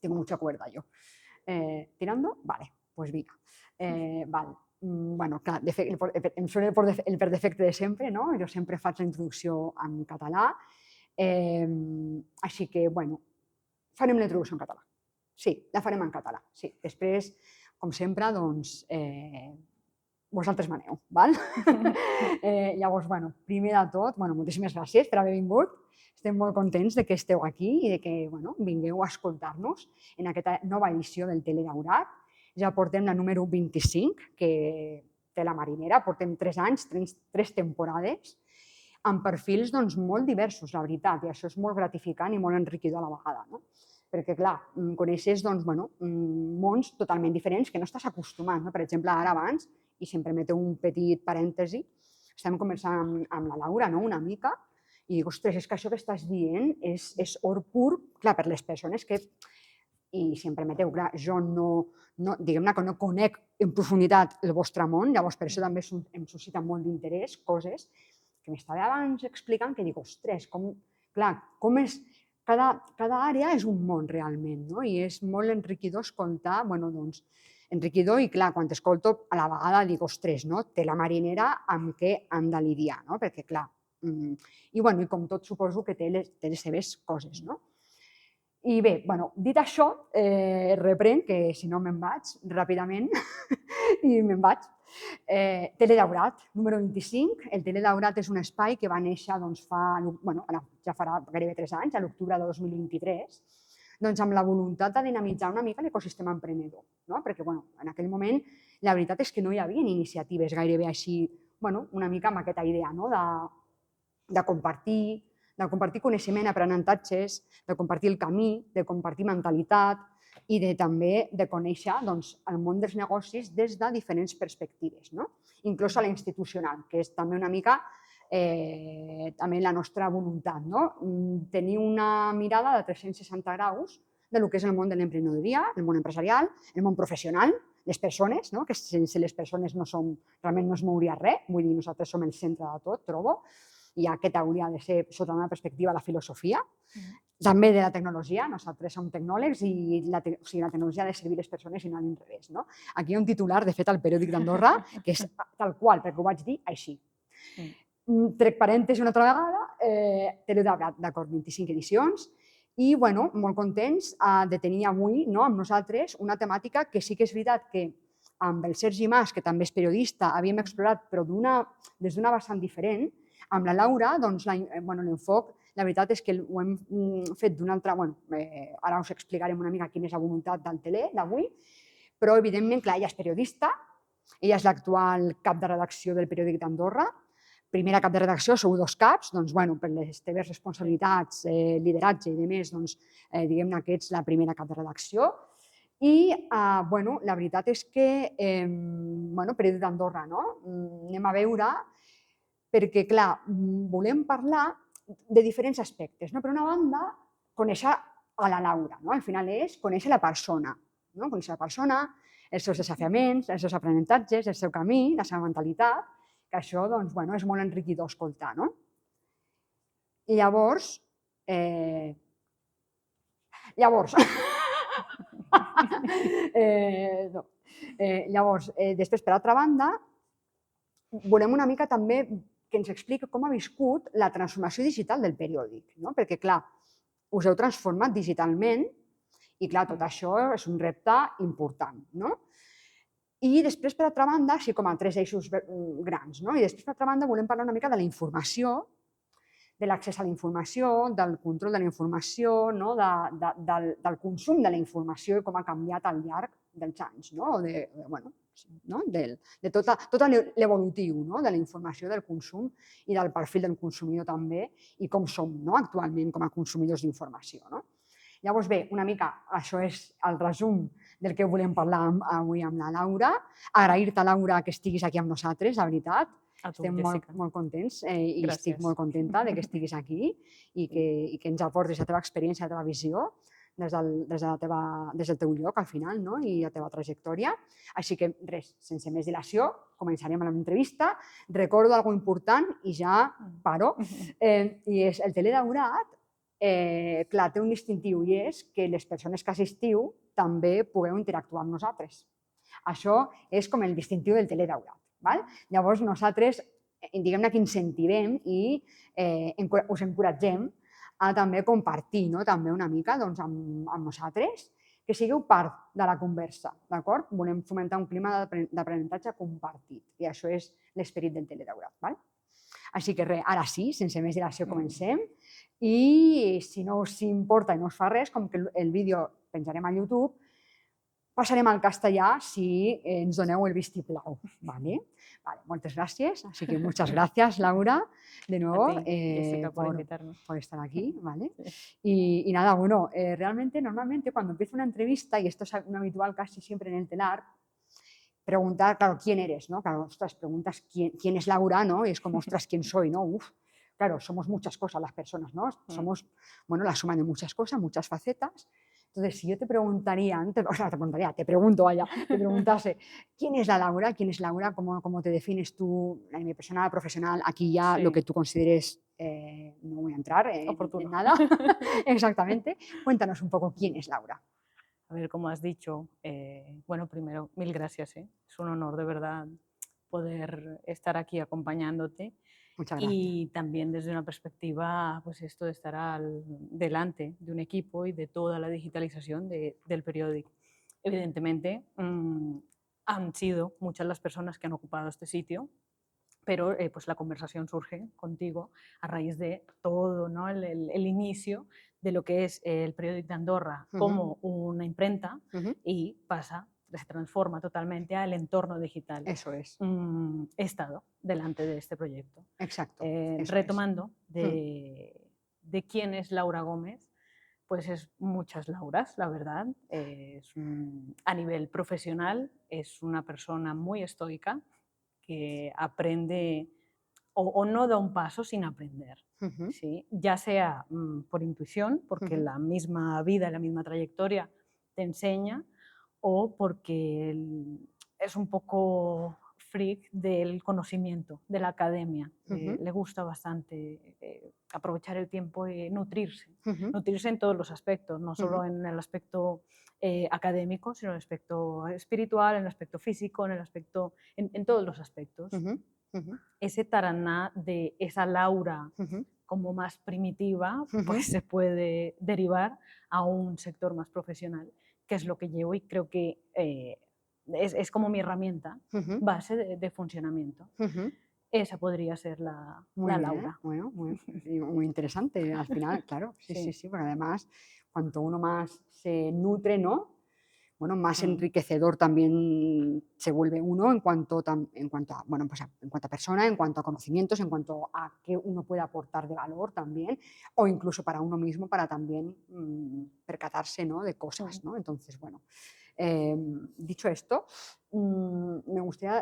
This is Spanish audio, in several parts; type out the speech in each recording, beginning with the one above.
tengo mucha cuerda yo. ¿Tirando? Vale, pues vinga. Val. Bueno, clar, em surt el per defecte de sempre, no? Jo sempre faig la introducció en català, així que, bueno, farem la introducció en català. Sí, la farem en català, sí. Després, com sempre, doncs, vosaltres maneu, val? Llavors, bueno, primer de tot, bueno, moltíssimes gràcies per haver vingut. Estem molt contents de que esteu aquí i de que, bueno, vingueu a escoltar-nos en aquesta nova edició del Teledaurat. Ja portem la número 25, que té la Marinera, portem 3 anys, 3 temporades, amb perfils doncs, molt diversos, la veritat, i això és molt gratificant i molt enriquidor a la vegada, no? Perquè, clar, coneixes doncs, bueno, mons totalment diferents que no estàs acostumat, no? Per exemple, ara abans, i si em permeteu un petit parèntesi, estem conversant amb la Laura, no? Una mica, i dic, ostres, és que això que estàs dient és or pur, clar, per les persones que, i si em permeteu, clar, jo diguem-ne que no conec en profunditat el vostre món, llavors per això també em suscita molt d'interès, coses que m'estava abans explicant, que dic, ostres, clar, com és, cada àrea és un món realment, no? I és molt enriquidor escoltar, bueno, doncs, enriquidor i clar, quan t'escolto a la vegada dic, ostres, no? Té la Marinera amb què han de lidiar, no? Perquè clar, i bueno, i com tot suposo que té les seves coses, no? I bé, bueno, dit això, reprenc, que si no me'n vaig ràpidament i me'n vaig. Teledaurat, número 25. El Teledaurat és un espai que va néixer doncs, ja farà gairebé 3 anys, a l'octubre de 2023, doncs amb la voluntat de dinamitzar una mica l'ecosistema emprenedor, no? Perquè en aquell moment la veritat és que no hi havia iniciatives gairebé així, una mica amb aquesta idea, no? De compartir coneixement, aprenentatges, de compartir el camí, de compartir mentalitat i també de conèixer el món dels negocis des de diferents perspectives, inclosa la institucional, que és també una mica també la nostra voluntat, tenir una mirada de 360 graus del que és el món de l'emprenedoria, el món empresarial, el món professional, les persones, que sense les persones realment no es mouria res, vull dir, nosaltres som el centre de tot, trobo, i aquest hauria de ser, sota una perspectiva, la filosofia, també de la tecnologia. Nosaltres som tecnòlegs i la tecnologia ha de servir les persones i no a l'inrevés. Aquí hi ha un titular, de fet, al periòdic d'Andorra, que és tal qual, perquè ho vaig dir així. Trec parèntesi una altra vegada, Teledaurat, d'acord, 25 edicions, i molt contents de tenir avui amb nosaltres una temàtica que sí que és veritat que amb el Sergi Mas, que també és periodista, havíem explorat, però des d'una vessant diferent. Amb la Laura, l'enfoc, la veritat és que ho hem fet d'una altra... Ara us explicarem una mica quina és la voluntat del Tele d'avui, però, evidentment, clar, ella és periodista, ella és l'actual cap de redacció del periòdic d'Andorra, primera cap de redacció, sou 2 caps, doncs, per les teves responsabilitats, lideratge i demés, diguem-ne que ets la primera cap de redacció. I, la veritat és que, periòdic d'Andorra, no? Anem a veure, perquè, clar, volem parlar de diferents aspectes. Per una banda, conèixer a la Laura, al final és conèixer la persona, conèixer la persona, els seus desafiaments, els seus aprenentatges, el seu camí, la seva mentalitat, que això és molt enriquidor escoltar. Llavors, després, per altra banda, volem una mica també que ens expliqui com ha viscut la transformació digital del periòdic, perquè, clar, us heu transformat digitalment i, clar, tot això és un repte important. I després, per altra banda, així com a 3 eixos grans, i després, per altra banda, volem parlar una mica de la informació, de l'accés a la informació, del control de la informació, del consum de la informació i com ha canviat al llarg dels anys, de tot l'evolutiu de la informació, del consum i del perfil del consumidor també i com som actualment com a consumidors d'informació. Llavors, bé, una mica això és el resum del que volem parlar avui amb la Laura. Agrair-te, Laura, que estiguis aquí amb nosaltres, la veritat. Estem molt contents i estic molt contenta que estiguis aquí i que ens aportis la teva experiència, la teva visió des del teu lloc, al final, i la teva trajectòria. Així que, res, sense més dilació, començarem amb l'entrevista. Recordo alguna cosa important i ja paro. I és el Teledaurat, clar, té un distintiu i és que les persones que assistiu també pugueu interactuar amb nosaltres. Això és com el distintiu del teledaurat. Val? Llavors, nosaltres, diguem-ne que incentivem i us encoratgem a també compartir, no? També una mica doncs, amb nosaltres, que sigueu part de la conversa, d'acord? Volem fomentar un clima d'aprenentatge compartit i això és l'esperit del teledaurat. Val? Així que res, ara sí, sense més dilació comencem i si no us importa i no us fa res, com que el vídeo penjarem a YouTube, passarem al castellà si ens doneu el vistiplau. ¿Vale? Vale, muchas gracias. Así que muchas gracias, Laura, de nuevo, a ti, Jessica, por invitarme. por estar aquí. ¿Vale? Y nada, bueno, realmente, normalmente cuando empiezo una entrevista, y esto es un habitual casi siempre en el telar, preguntar, claro, ¿quién eres? ¿No? Claro, ostras, preguntas quién es Laura, ¿no? Y es como, ostras, ¿quién soy? ¿No? Uf, claro, somos muchas cosas las personas, ¿no? Somos, bueno, la suma de muchas cosas, muchas facetas. Entonces, si yo te preguntaría, te preguntase, ¿quién es la Laura? ¿Quién es Laura? ¿Cómo te defines tú a nivel personal, profesional? Aquí ya lo que tú consideres, no voy a entrar en nada. Exactamente. Cuéntanos un poco quién es Laura. A ver, como has dicho, bueno, primero, mil gracias. Es un honor de verdad poder estar aquí acompañándote. Muchas gracias. Y también desde una perspectiva, pues esto de estar delante de un equipo y de toda la digitalización del periódico. Evidentemente, han sido muchas las personas que han ocupado este sitio, pero pues la conversación surge contigo a raíz de todo, ¿no? el inicio de lo que es el periódico de Andorra como una imprenta y se transforma totalmente al entorno digital. Eso es. He estado delante de este proyecto. Exacto. Retomando de quién es Laura Gómez, pues es muchas Lauras, la verdad. A nivel profesional es una persona muy estoica que aprende o no da un paso sin aprender. ¿Sí? Ya sea por intuición, porque la misma vida, la misma trayectoria te enseña, o porque es un poco freak del conocimiento, de la academia. Le gusta bastante aprovechar el tiempo y nutrirse. Nutrirse en todos los aspectos, no solo en el aspecto académico, sino en el aspecto espiritual, en el aspecto físico, en todos los aspectos. Ese taraná de esa Laura como más primitiva, pues se puede derivar a un sector más profesional, que es lo que llevo y creo que es como mi herramienta base de funcionamiento. Esa podría ser la Laura. Bueno, muy interesante. Al final, claro, sí, porque además, cuanto uno más se nutre, ¿no? Bueno, más enriquecedor también se vuelve uno en cuanto a persona, en cuanto a conocimientos, en cuanto a qué uno puede aportar de valor también, o incluso para uno mismo, para también percatarse, ¿no? De cosas, ¿no? Entonces, bueno, dicho esto, me gustaría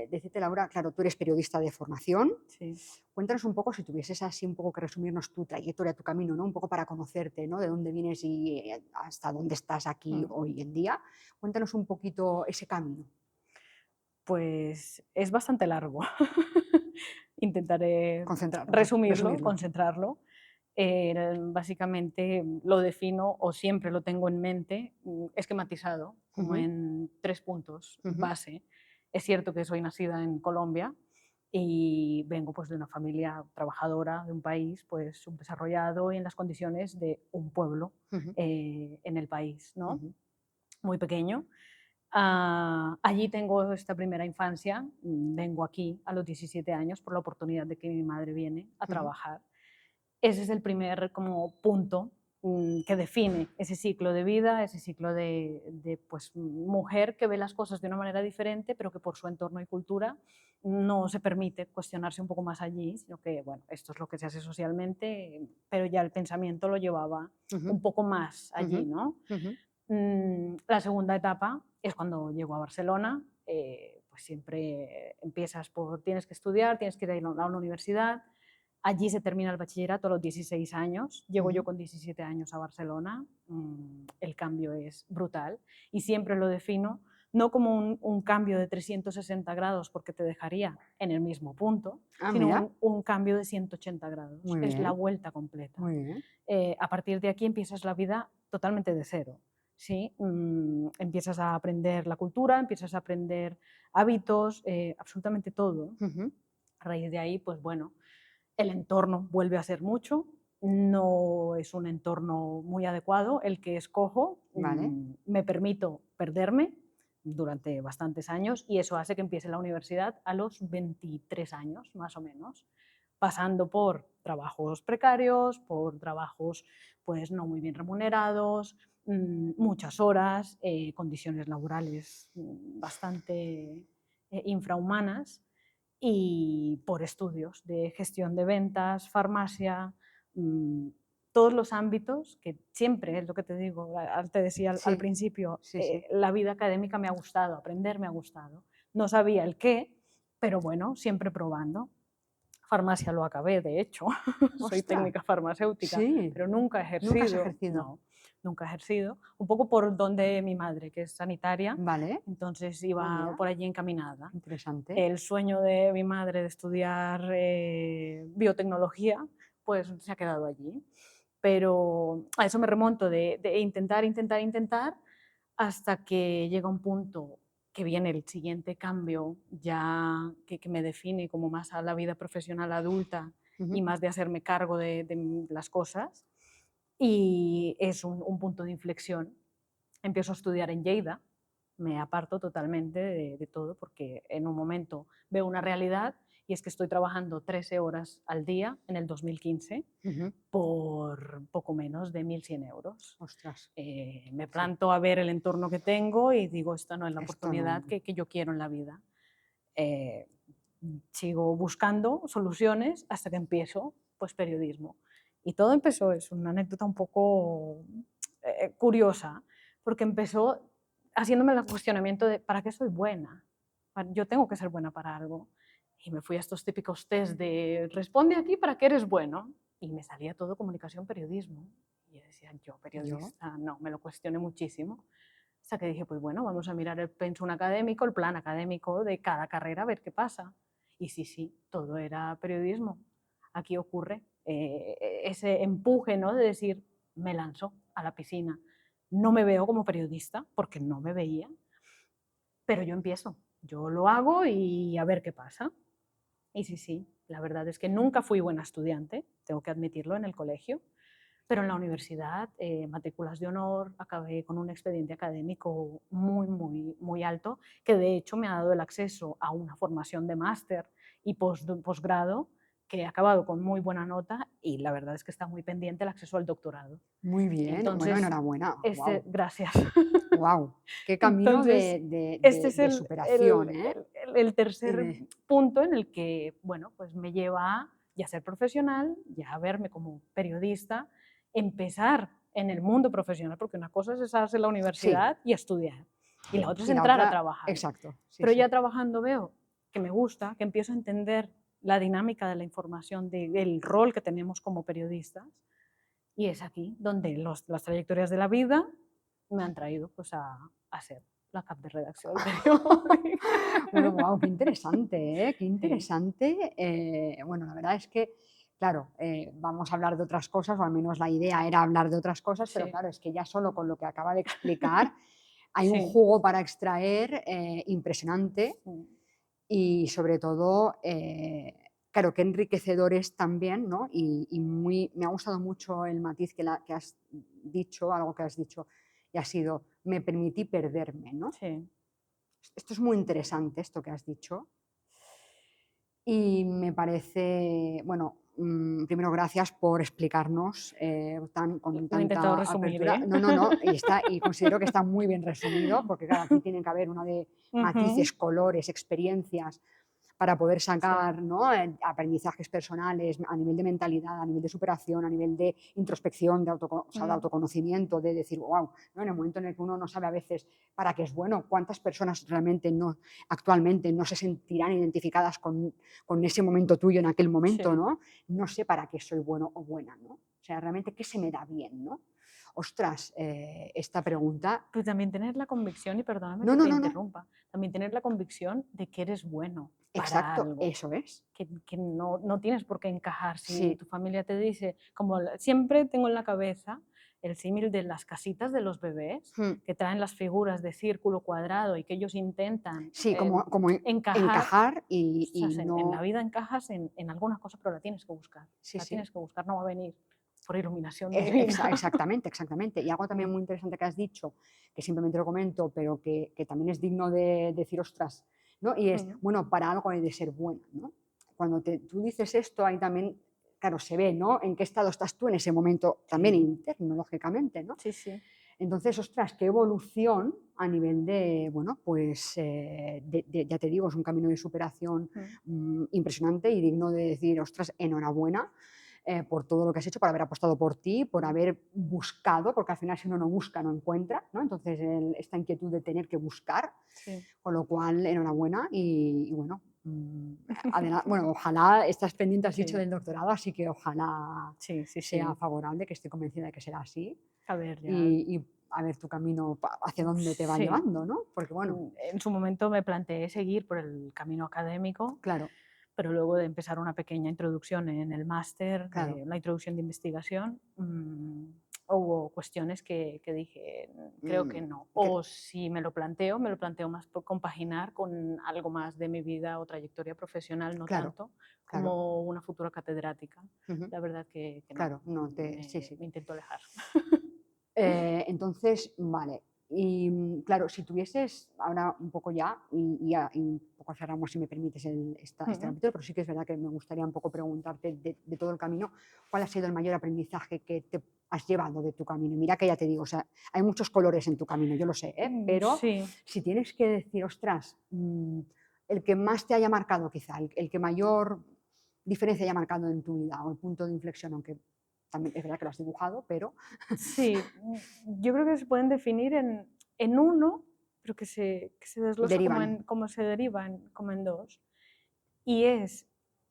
decirte, Laura, claro, tú eres periodista de formación. Sí. Cuéntanos un poco, si tuvieses así un poco que resumirnos tu trayectoria, tu camino, ¿no? Un poco para conocerte, ¿no? De dónde vienes y hasta dónde estás aquí hoy en día. Cuéntanos un poquito ese camino. Pues es bastante largo. Intentaré resumirlo, concentrarlo. Básicamente lo defino o siempre lo tengo en mente esquematizado como en 3 puntos base. Es cierto que soy nacida en Colombia y vengo pues de una familia trabajadora, de un país pues subdesarrollado y en las condiciones de un pueblo en el país, ¿no? Muy pequeño. Allí tengo esta primera infancia, vengo aquí a los 17 años por la oportunidad de que mi madre viene a trabajar. Ese es el primer como punto que define ese ciclo de vida, ese ciclo de pues, mujer que ve las cosas de una manera diferente, pero que por su entorno y cultura no se permite cuestionarse un poco más allí, sino que, bueno, esto es lo que se hace socialmente, pero ya el pensamiento lo llevaba un poco más allí, ¿no? La segunda etapa es cuando llego a Barcelona, pues siempre empiezas tienes que estudiar, tienes que ir a la universidad. Allí se termina el bachillerato a los 16 años. Llego yo con 17 años a Barcelona. El cambio es brutal y siempre lo defino no como un cambio de 360 grados porque te dejaría en el mismo punto, sino mira, un cambio de 180 grados. muy Es la bien, vuelta completa. muy bien. A partir de aquí empiezas la vida totalmente de cero. ¿Sí? Empiezas a aprender la cultura, empiezas a aprender hábitos, absolutamente todo. Ujú, A raíz de ahí, pues bueno, el entorno vuelve a ser mucho, no es un entorno muy adecuado el que escojo, vale, me permito perderme durante bastantes años y eso hace que empiece la universidad a los 23 años, más o menos, pasando por trabajos precarios, por trabajos pues no muy bien remunerados, muchas horas, condiciones laborales bastante infrahumanas y por estudios de gestión de ventas, farmacia, mm, todos los ámbitos que siempre, es lo que te digo, te decía al sí, principio, sí, sí. la vida académica me ha gustado, aprender me ha gustado. No sabía el qué, pero bueno, siempre probando. Farmacia lo acabé, de hecho, soy Ostras, técnica farmacéutica, sí, pero nunca he nunca has ejercido, ejercido. no, nunca he ejercido, un poco por donde mi madre, que es sanitaria, Vale, entonces iba mira, por allí encaminada. interesante. El sueño de mi madre de estudiar biotecnología, pues se ha quedado allí. Pero a eso me remonto de intentar, intentar, intentar, hasta que llega un punto que viene el siguiente cambio, ya que me define como más a la vida profesional adulta y Ujú, más de hacerme cargo de las cosas. Y es un punto de inflexión. Empiezo a estudiar en Lleida, me aparto totalmente de todo porque en un momento veo una realidad y es que estoy trabajando 13 horas al día en el 2015 ujú, por poco menos de 1.100 euros. ostras, Me sí, planto a ver el entorno que tengo y digo, esta no es la esto no. oportunidad que yo quiero en la vida. Eh, Sigo buscando soluciones hasta que empiezo pues periodismo. Y todo empezó, es una anécdota un poco curiosa, porque empezó haciéndome el cuestionamiento de ¿para qué soy buena? Yo tengo que ser buena para algo. Y me fui a estos típicos test de responde aquí para qué eres bueno. Y me salía todo comunicación, periodismo. Y yo decía, yo Yo, periodista, no, me lo cuestioné muchísimo. Hasta que dije, pues bueno, vamos a mirar el pensum académico, el plan académico de cada carrera, a ver qué pasa. Y sí, sí, todo era periodismo. Aquí ocurre ese empuje, ¿no? De decir, me lanzo a la piscina. No me veo como periodista, porque no me veía, pero yo empiezo, yo lo hago y a ver qué pasa. Y sí, sí, la verdad es que nunca fui buena estudiante, tengo que admitirlo en el colegio, pero en la universidad, matrículas de honor, acabé con un expediente académico muy, muy, muy alto, que de hecho me ha dado el acceso a una formación de máster y posgrado, que he acabado con muy buena nota y la verdad es que está muy pendiente el acceso al doctorado. muy bien, bueno, Entonces, enhorabuena, wow, gracias. wow, qué camino Entonces, este es de superación, ¿eh? el tercer De- punto en el que, bueno, pues me lleva a ya ser profesional, ya a verme como periodista, empezar en el mundo profesional, porque una cosa es estarse en la sí, universidad y estudiar, y la otra es y la entrar a otra, trabajar. exacto, sí, Pero sí. ya trabajando veo que me gusta, que empiezo a entender la dinámica de la información, del rol que tenemos como periodistas, y es aquí donde las trayectorias de la vida me han traído pues, a ser la cap de redacción del periódico. Bueno, wow, qué interesante, ¿eh? Qué Sí, interesante. Bueno, la verdad es que, claro, vamos a hablar de otras cosas, o al menos la idea era hablar de otras cosas, pero sí, claro, es que ya solo con lo que acaba de explicar hay un sí, jugo para extraer impresionante sí, y sobre todo, claro, qué enriquecedor es también, ¿no? Y muy, me ha gustado mucho el matiz que has dicho, algo que has dicho, y ha sido, me permití perderme, ¿no? sí. Esto es muy interesante, esto que has dicho. Y me parece, bueno, primero gracias por explicarnos con Lo he intentado tanta resumir, apertura. ¿eh? No, no, no, y considero que está muy bien resumido, porque claro, aquí tiene que haber una de Ujú, matices, colores, experiencias, para poder sí, sacar, ¿no? Aprendizajes personales a nivel de mentalidad, a nivel de superación, a nivel de introspección, o sea, de mm, autoconocimiento, de decir, wow, ¿no? En el momento en el que uno no sabe a veces para qué es bueno, cuántas personas realmente no, actualmente no se sentirán identificadas con ese momento tuyo en aquel momento, sí, ¿no? No sé para qué soy bueno o buena, ¿no? O sea, realmente qué se me da bien, ¿no? ostras, esta pregunta... Pero también tener la convicción, y perdóname No, que no, te no, no. interrumpa, también tener la convicción de que eres bueno para Exacto, algo. eso es. Que no tienes por qué encajar. Si Sí. tu familia te dice, siempre tengo en la cabeza el símil de las casitas de los bebés, Mm. que traen las figuras de círculo, cuadrado, y que ellos intentan Sí, como encajar. encajar y Ostras, en no... la vida encajas en algunas cosas, pero la tienes que buscar. Sí, La sí. tienes que buscar, no va a venir por iluminación divina. Exactamente, exactamente. Y algo también muy interesante que has dicho, que simplemente lo comento, pero que también es digno de decir, ostras, ¿no? Y es, bueno, para algo hay de ser bueno, ¿no? Cuando tú dices esto, ahí también, claro, se ve, ¿no? En qué estado estás tú en ese momento, también interno, lógicamente, ¿no? Sí, sí. Entonces, ostras, qué evolución a nivel de, bueno, pues, ya te digo, es un camino de superación impresionante y digno de decir, ostras, enhorabuena por todo lo que has hecho, por haber apostado por ti, por haber buscado, porque al final si uno no busca, no encuentra, ¿no? Entonces, esta inquietud de tener que buscar, Sí. con lo cual, enhorabuena y bueno, bueno, ojalá estás pendiente, has dicho, del doctorado, así que ojalá sea favorable, que estoy convencida de que será así. A ver, ya. Y a ver tu camino hacia dónde te va llevando, ¿no? Porque bueno... En su momento me planteé seguir por el camino académico, Claro. pero luego de empezar una pequeña introducción en el máster, Claro. la introducción de investigación, hubo cuestiones que dije, creo que no. O si me lo planteo más por compaginar con algo más de mi vida o trayectoria profesional, no tanto como una futura catedrática. La verdad que no. Claro, no me intento alejar. Entonces, vale. Y claro, si tuvieses, ahora un poco ya, y un poco cerramos, si me permites, este capítulo, pero sí que es verdad que me gustaría un poco preguntarte de todo el camino, ¿cuál ha sido el mayor aprendizaje que te has llevado de tu camino? Mira que ya te digo, o sea, hay muchos colores en tu camino, yo lo sé, pero si tienes que decir, ostras, el que más te haya marcado quizá, el que mayor diferencia haya marcado en tu vida, o el punto de inflexión, aunque también es verdad que lo has dibujado, pero... Sí, yo creo que se pueden definir en uno, pero que se desglosa como se derivan como en dos. Y es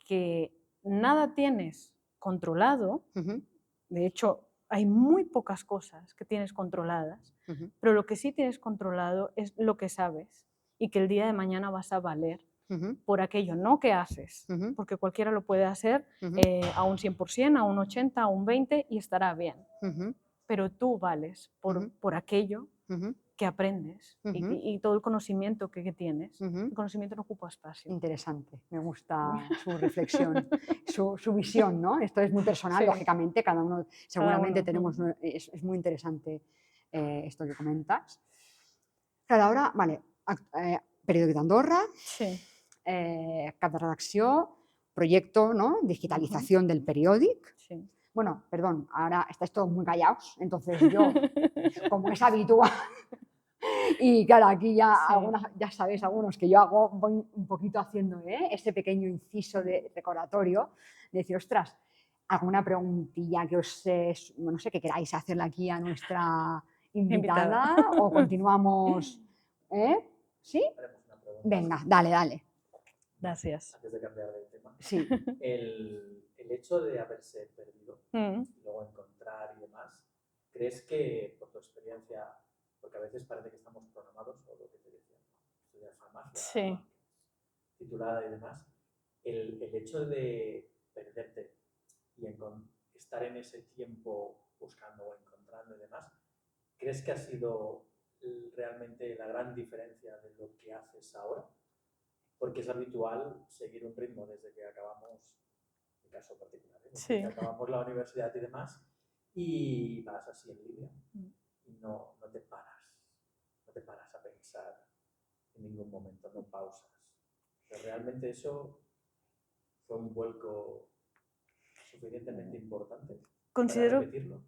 que nada tienes controlado, de hecho hay muy pocas cosas que tienes controladas, pero lo que sí tienes controlado es lo que sabes y que el día de mañana vas a valer por aquello no que haces, porque cualquiera lo puede hacer a un 100%, a un 80%, a un 20% y estará bien. Pero tú vales por aquello que aprendes y todo el conocimiento que tienes. El conocimiento no ocupa espacio. Interesante, me gusta su reflexión, su visión, ¿no? Esto es muy personal, lógicamente, cada uno seguramente tenemos... Es muy interesante esto que comentas. Claro, ahora, vale, Periòdic d'Andorra, cap de redacció, proyecto, ¿no? Digitalización del periódico. Bueno, perdón, ahora estáis todos muy callados, entonces yo, como es habitual, y claro, aquí ya, ya sabéis algunos que yo voy un poquito haciendo ese pequeño inciso de recordatorio, de decir, ostras, alguna preguntilla que no sé, que queráis hacerle aquí a nuestra invitada o continuamos, ¿sí? Venga, dale. Gracias. Antes de cambiar de tema. Sí. El hecho de haberse perdido y luego encontrar y demás, ¿crees que por tu experiencia, porque a veces parece que estamos programados, o lo que te decía, estudiar farmacia, titulada y demás, el hecho de perderte y estar en ese tiempo buscando o encontrando y demás, ¿crees que ha sido realmente la gran diferencia de lo que haces ahora? Porque es habitual seguir un ritmo desde que acabamos, en mi caso particular, desde que acabamos la universidad y demás, y vas así en línea y no te paras a pensar en ningún momento, no pausas. Pero realmente eso fue un vuelco suficientemente importante para repetirlo.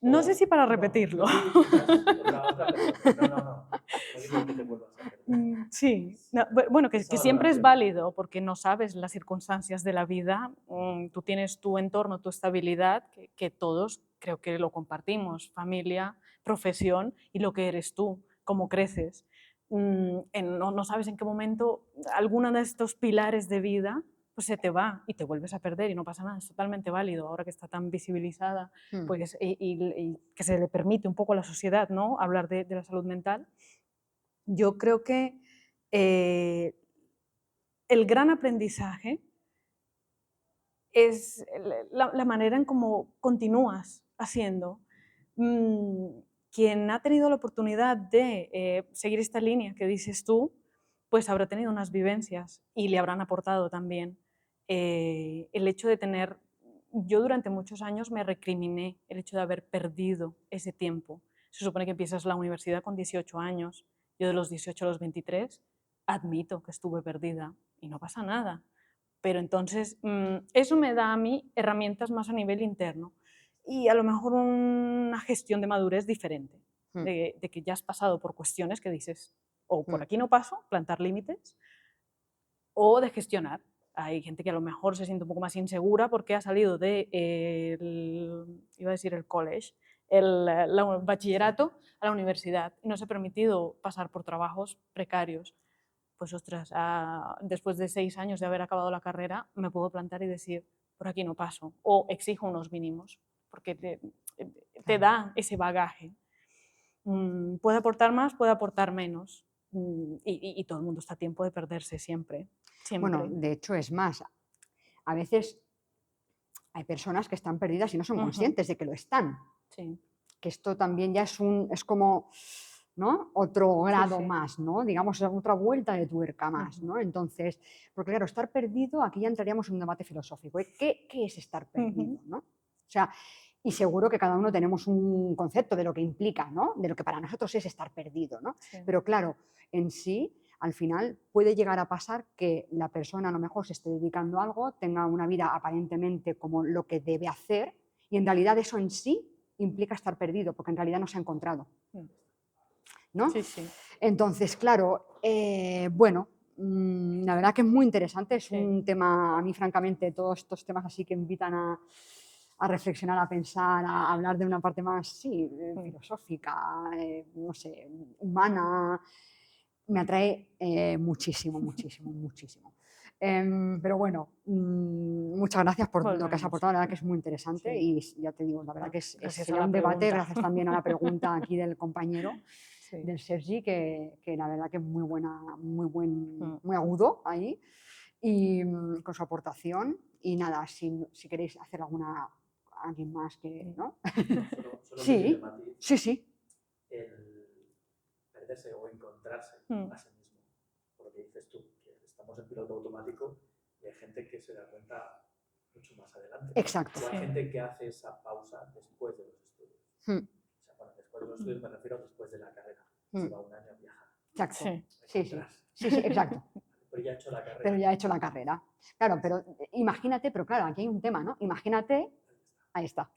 No sé si para repetirlo. No digo que te vuelvas a perder. Sí, bueno, que siempre es válido porque no sabes las circunstancias de la vida. Tú tienes tu entorno, tu estabilidad, que todos creo que lo compartimos, familia, profesión y lo que eres tú, cómo creces. No sabes en qué momento alguno de estos pilares de vida pues se te va y te vuelves a perder y no pasa nada, es totalmente válido ahora que está tan visibilizada pues, y que se le permite un poco a la sociedad, ¿no?, hablar de la salud mental. Yo creo que el gran aprendizaje es la manera en cómo continúas haciendo. Quien ha tenido la oportunidad de seguir esta línea que dices tú, pues habrá tenido unas vivencias y le habrán aportado también. El hecho de tener, yo durante muchos años me recriminé el hecho de haber perdido ese tiempo. Se supone que empiezas la universidad con 18 años, yo de los 18 a los 23 admito que estuve perdida y no pasa nada. Pero entonces eso me da a mí herramientas más a nivel interno y a lo mejor una gestión de madurez diferente, de que ya has pasado por cuestiones que dices, o por aquí no paso, plantar límites, o de gestionar. Hay gente que a lo mejor se siente un poco más insegura porque ha salido de, iba a decir el college, el bachillerato a la universidad y no se ha permitido pasar por trabajos precarios. Pues ostras, después de 6 años de haber acabado la carrera, me puedo plantar y decir, por aquí no paso, o exijo unos mínimos, porque te da ese bagaje. Puede aportar más, puede aportar menos, y todo el mundo está a tiempo de perderse siempre. Bueno, de hecho es más, a veces hay personas que están perdidas y no son conscientes de que lo están. Sí. Que esto también ya es como, ¿no?, otro grado más, ¿no?, digamos, otra vuelta de tuerca más, ¿no? Entonces, porque claro, estar perdido, aquí ya entraríamos en un debate filosófico. ¿Qué es estar perdido, ¿no? O sea, y seguro que cada uno tenemos un concepto de lo que implica, ¿no?, de lo que para nosotros es estar perdido, ¿no? Sí. Pero claro, en sí, al final puede llegar a pasar que la persona a lo mejor se esté dedicando a algo, tenga una vida aparentemente como lo que debe hacer y en realidad eso en sí implica estar perdido, porque en realidad no se ha encontrado, ¿no? Sí, sí. Entonces, claro, bueno, la verdad que es muy interesante, es un tema, a mí francamente, todos estos temas así que invitan a reflexionar, a pensar, a hablar de una parte más, sí, filosófica, no sé, humana, me atrae muchísimo, muchísimo, muchísimo. Pero bueno, muchas gracias por lo que has aportado, la verdad que es muy interesante y ya te digo, la verdad que sería un debate, gracias también a la pregunta aquí del compañero, del Sergi, que la verdad que es muy buena, muy agudo ahí y con su aportación. Y nada, si queréis hacer alguien más que, ¿no? Solo Sí, matiz, sí. el perderse o encontrarse a sí mismo. Por lo que dices tú, que estamos en piloto automático y hay gente que se da cuenta mucho más adelante. Exacto. O hay gente que hace esa pausa después de los estudios. O sea, bueno, después de los estudios me refiero después de la carrera. Se va un año a viajar. Exacto. Sí, exacto. Pero ya ha hecho la carrera. Pero ya ha hecho la carrera. Claro, pero imagínate, pero claro, aquí hay un tema, ¿no? Imagínate, ahí está,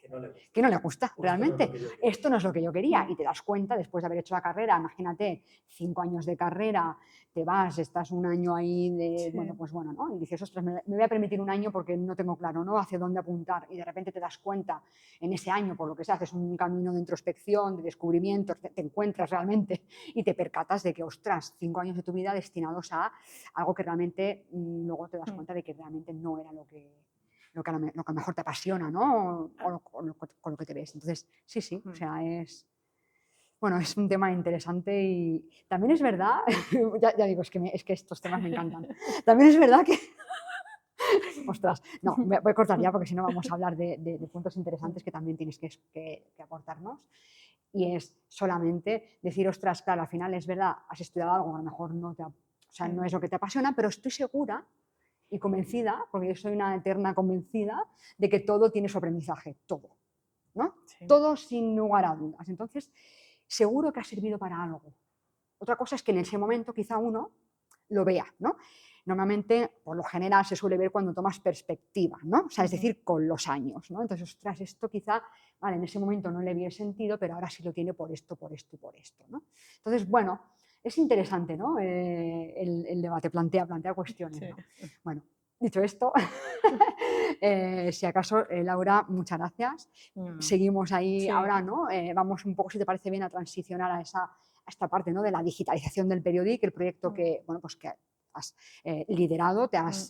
que no le gusta realmente. Esto no es lo que yo quería. Y te das cuenta después de haber hecho la carrera, imagínate, 5 años de carrera, te vas, estás un año ahí de, bueno, pues bueno, ¿no? Y dices, ostras, me voy a permitir un año porque no tengo claro, ¿no?, hacia dónde apuntar. Y de repente te das cuenta en ese año, por lo que sea, haces un camino de introspección, de descubrimiento, te encuentras realmente y te percatas de que, ostras, 5 años de tu vida destinados a algo que realmente luego te das cuenta de que realmente no era lo que a lo mejor te apasiona, ¿no? O con lo que te ves. Entonces, sí, o sea, es un tema interesante y también es verdad, ya digo, es que estos temas me encantan. También es verdad que, ostras, no, voy a cortar ya porque si no vamos a hablar de puntos interesantes que también tienes que aportarnos. Y es solamente decir, ostras, claro, al final es verdad, has estudiado algo, a lo mejor no es lo que te apasiona, pero estoy segura y convencida, porque yo soy una eterna convencida, de que todo tiene su aprendizaje, todo, ¿no? Sí. Todo sin lugar a dudas. Entonces, seguro que ha servido para algo. Otra cosa es que en ese momento quizá uno lo vea, ¿no? Normalmente, por lo general, se suele ver cuando tomas perspectiva, ¿no? O sea, es decir, con los años, ¿no? Entonces, ostras, esto quizá, vale, en ese momento no le vi el sentido, pero ahora sí lo tiene por esto, por esto y por esto, ¿no? Entonces, bueno, es interesante, ¿no? El debate plantea cuestiones, ¿no? Bueno, dicho esto, si acaso, Laura, muchas gracias. Seguimos ahí ahora, ¿no? Vamos un poco, si te parece bien, a transicionar a esta parte, ¿no?, de la digitalización del periódico, el proyecto que, bueno, pues que has liderado, te has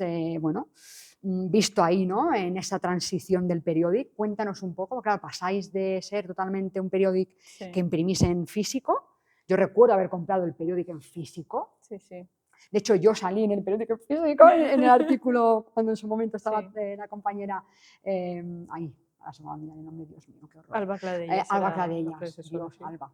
visto ahí, ¿no? En esa transición del periódico. Cuéntanos un poco, claro, pasáis de ser totalmente un periódico que imprimís en físico. Yo recuerdo haber comprado el periódico en físico. Sí, sí. De hecho, yo salí en el periódico físico, en el artículo, cuando en su momento estaba la compañera ahí. Ahora se me va a olvidar el nombre, Dios mío, qué horror. Alba Cladellas. Alba Cladellas, Dios, Alba.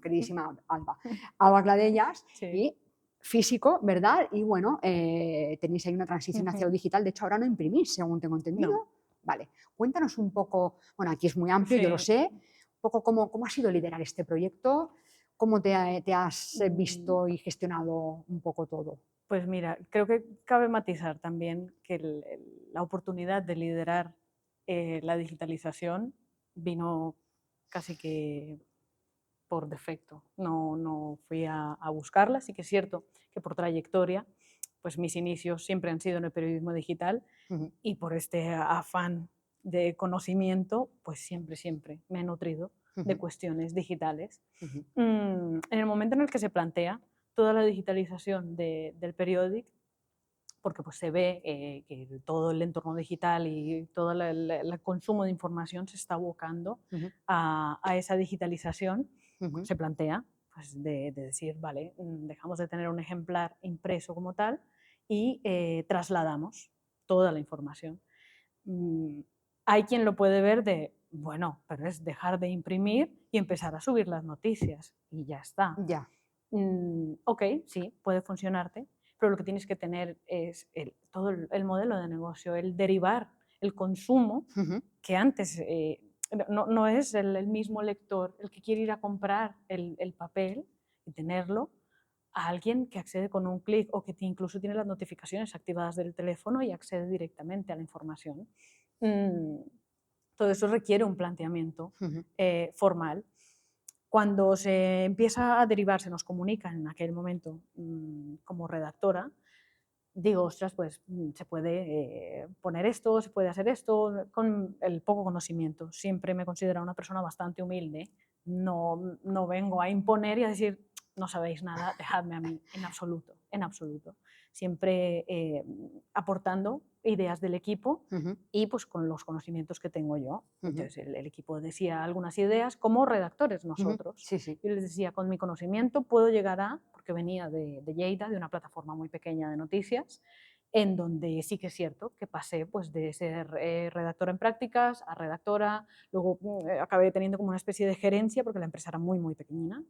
Queridísima Alba. Alba Cladellas, Sí. y físico, ¿verdad? Y bueno, tenéis ahí una transición hacia lo digital. De hecho, ahora no imprimís, según tengo entendido. No. Vale, cuéntanos un poco, bueno, aquí es muy amplio, yo lo sé, un poco cómo ha sido liderar este proyecto, cómo te has visto y gestionado un poco todo. Pues mira, creo que cabe matizar también que la oportunidad de liderar la digitalización vino casi que por defecto. No fui a buscarla, sí que es cierto que por trayectoria, pues mis inicios siempre han sido en el periodismo digital y por este afán de conocimiento, pues siempre me he nutrido de cuestiones digitales. En el momento en el que se plantea toda la digitalización del periódico, porque pues se ve que todo el entorno digital y todo el consumo de información se está abocando a esa digitalización, se plantea pues, de decir, vale, dejamos de tener un ejemplar impreso como tal y trasladamos toda la información. Hay quien lo puede ver de, bueno, pero es dejar de imprimir y empezar a subir las noticias y ya está. Ya. Ok, sí, puede funcionarte, pero lo que tienes que tener es todo el modelo de negocio, el derivar el consumo, que antes no es el mismo lector el que quiere ir a comprar el papel y tenerlo, a alguien que accede con un clic o que incluso tiene las notificaciones activadas del teléfono y accede directamente a la información. Todo eso requiere un planteamiento formal. Cuando se empieza a derivar, se nos comunica en aquel momento como redactora, digo, ostras, pues se puede poner esto, se puede hacer esto, con el poco conocimiento. Siempre me considero una persona bastante humilde, no vengo a imponer y a decir, no sabéis nada, dejadme a mí, en absoluto, en absoluto. Siempre aportando ideas del equipo y pues con los conocimientos que tengo yo. Entonces el equipo decía algunas ideas como redactores nosotros. Sí, sí. Yo les decía, con mi conocimiento puedo llegar a, porque venía de Lleida, de una plataforma muy pequeña de noticias, en donde sí que es cierto que pasé pues, de ser redactora en prácticas a redactora, luego acabé teniendo como una especie de gerencia porque la empresa era muy pequeñina.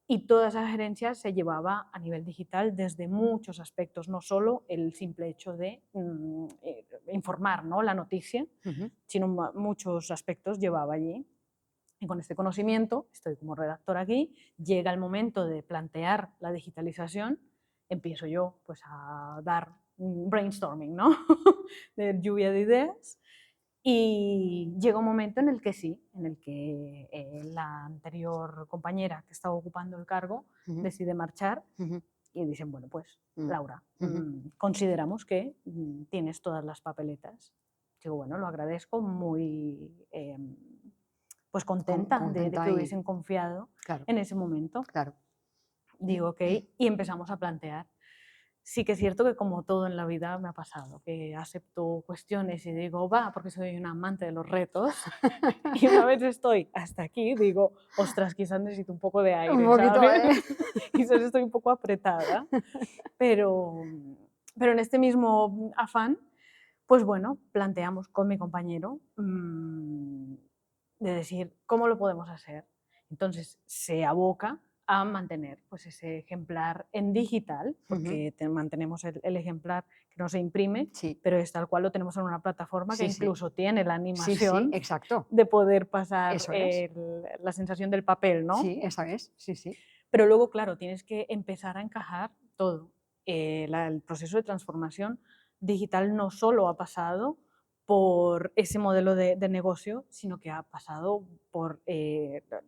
Y toda esa gerencia se llevaba a nivel digital desde muchos aspectos, no solo el simple hecho de informar, ¿no? La noticia, sino muchos aspectos llevaba allí. Y con este conocimiento, estoy como redactor aquí, llega el momento de plantear la digitalización, empiezo yo pues, a dar brainstorming, ¿no? De lluvia de ideas. Y llega un momento en el que sí, en el que la anterior compañera que estaba ocupando el cargo decide marchar y dicen, bueno, pues Laura, consideramos que tienes todas las papeletas. Digo, bueno, lo agradezco, muy pues contenta de que hubiesen confiado en ese momento. Claro. Digo, ok, y empezamos a plantear. Sí que es cierto que como todo en la vida me ha pasado, que acepto cuestiones y digo, va, porque soy una amante de los retos, y una vez estoy hasta aquí, digo, ostras, quizás necesito un poco de aire, ¿sabes? Quizás estoy un poco apretada, pero en este mismo afán, pues bueno, planteamos con mi compañero de decir, ¿cómo lo podemos hacer? Entonces se aboca a mantener pues, ese ejemplar en digital, porque mantenemos el ejemplar que no se imprime, pero es tal cual lo tenemos en una plataforma que incluso tiene la animación de poder pasar la sensación del papel, ¿no? Sí, esa es, sí. Pero luego, claro, tienes que empezar a encajar todo. El proceso de transformación digital no solo ha pasado por ese modelo de negocio, sino que ha pasado por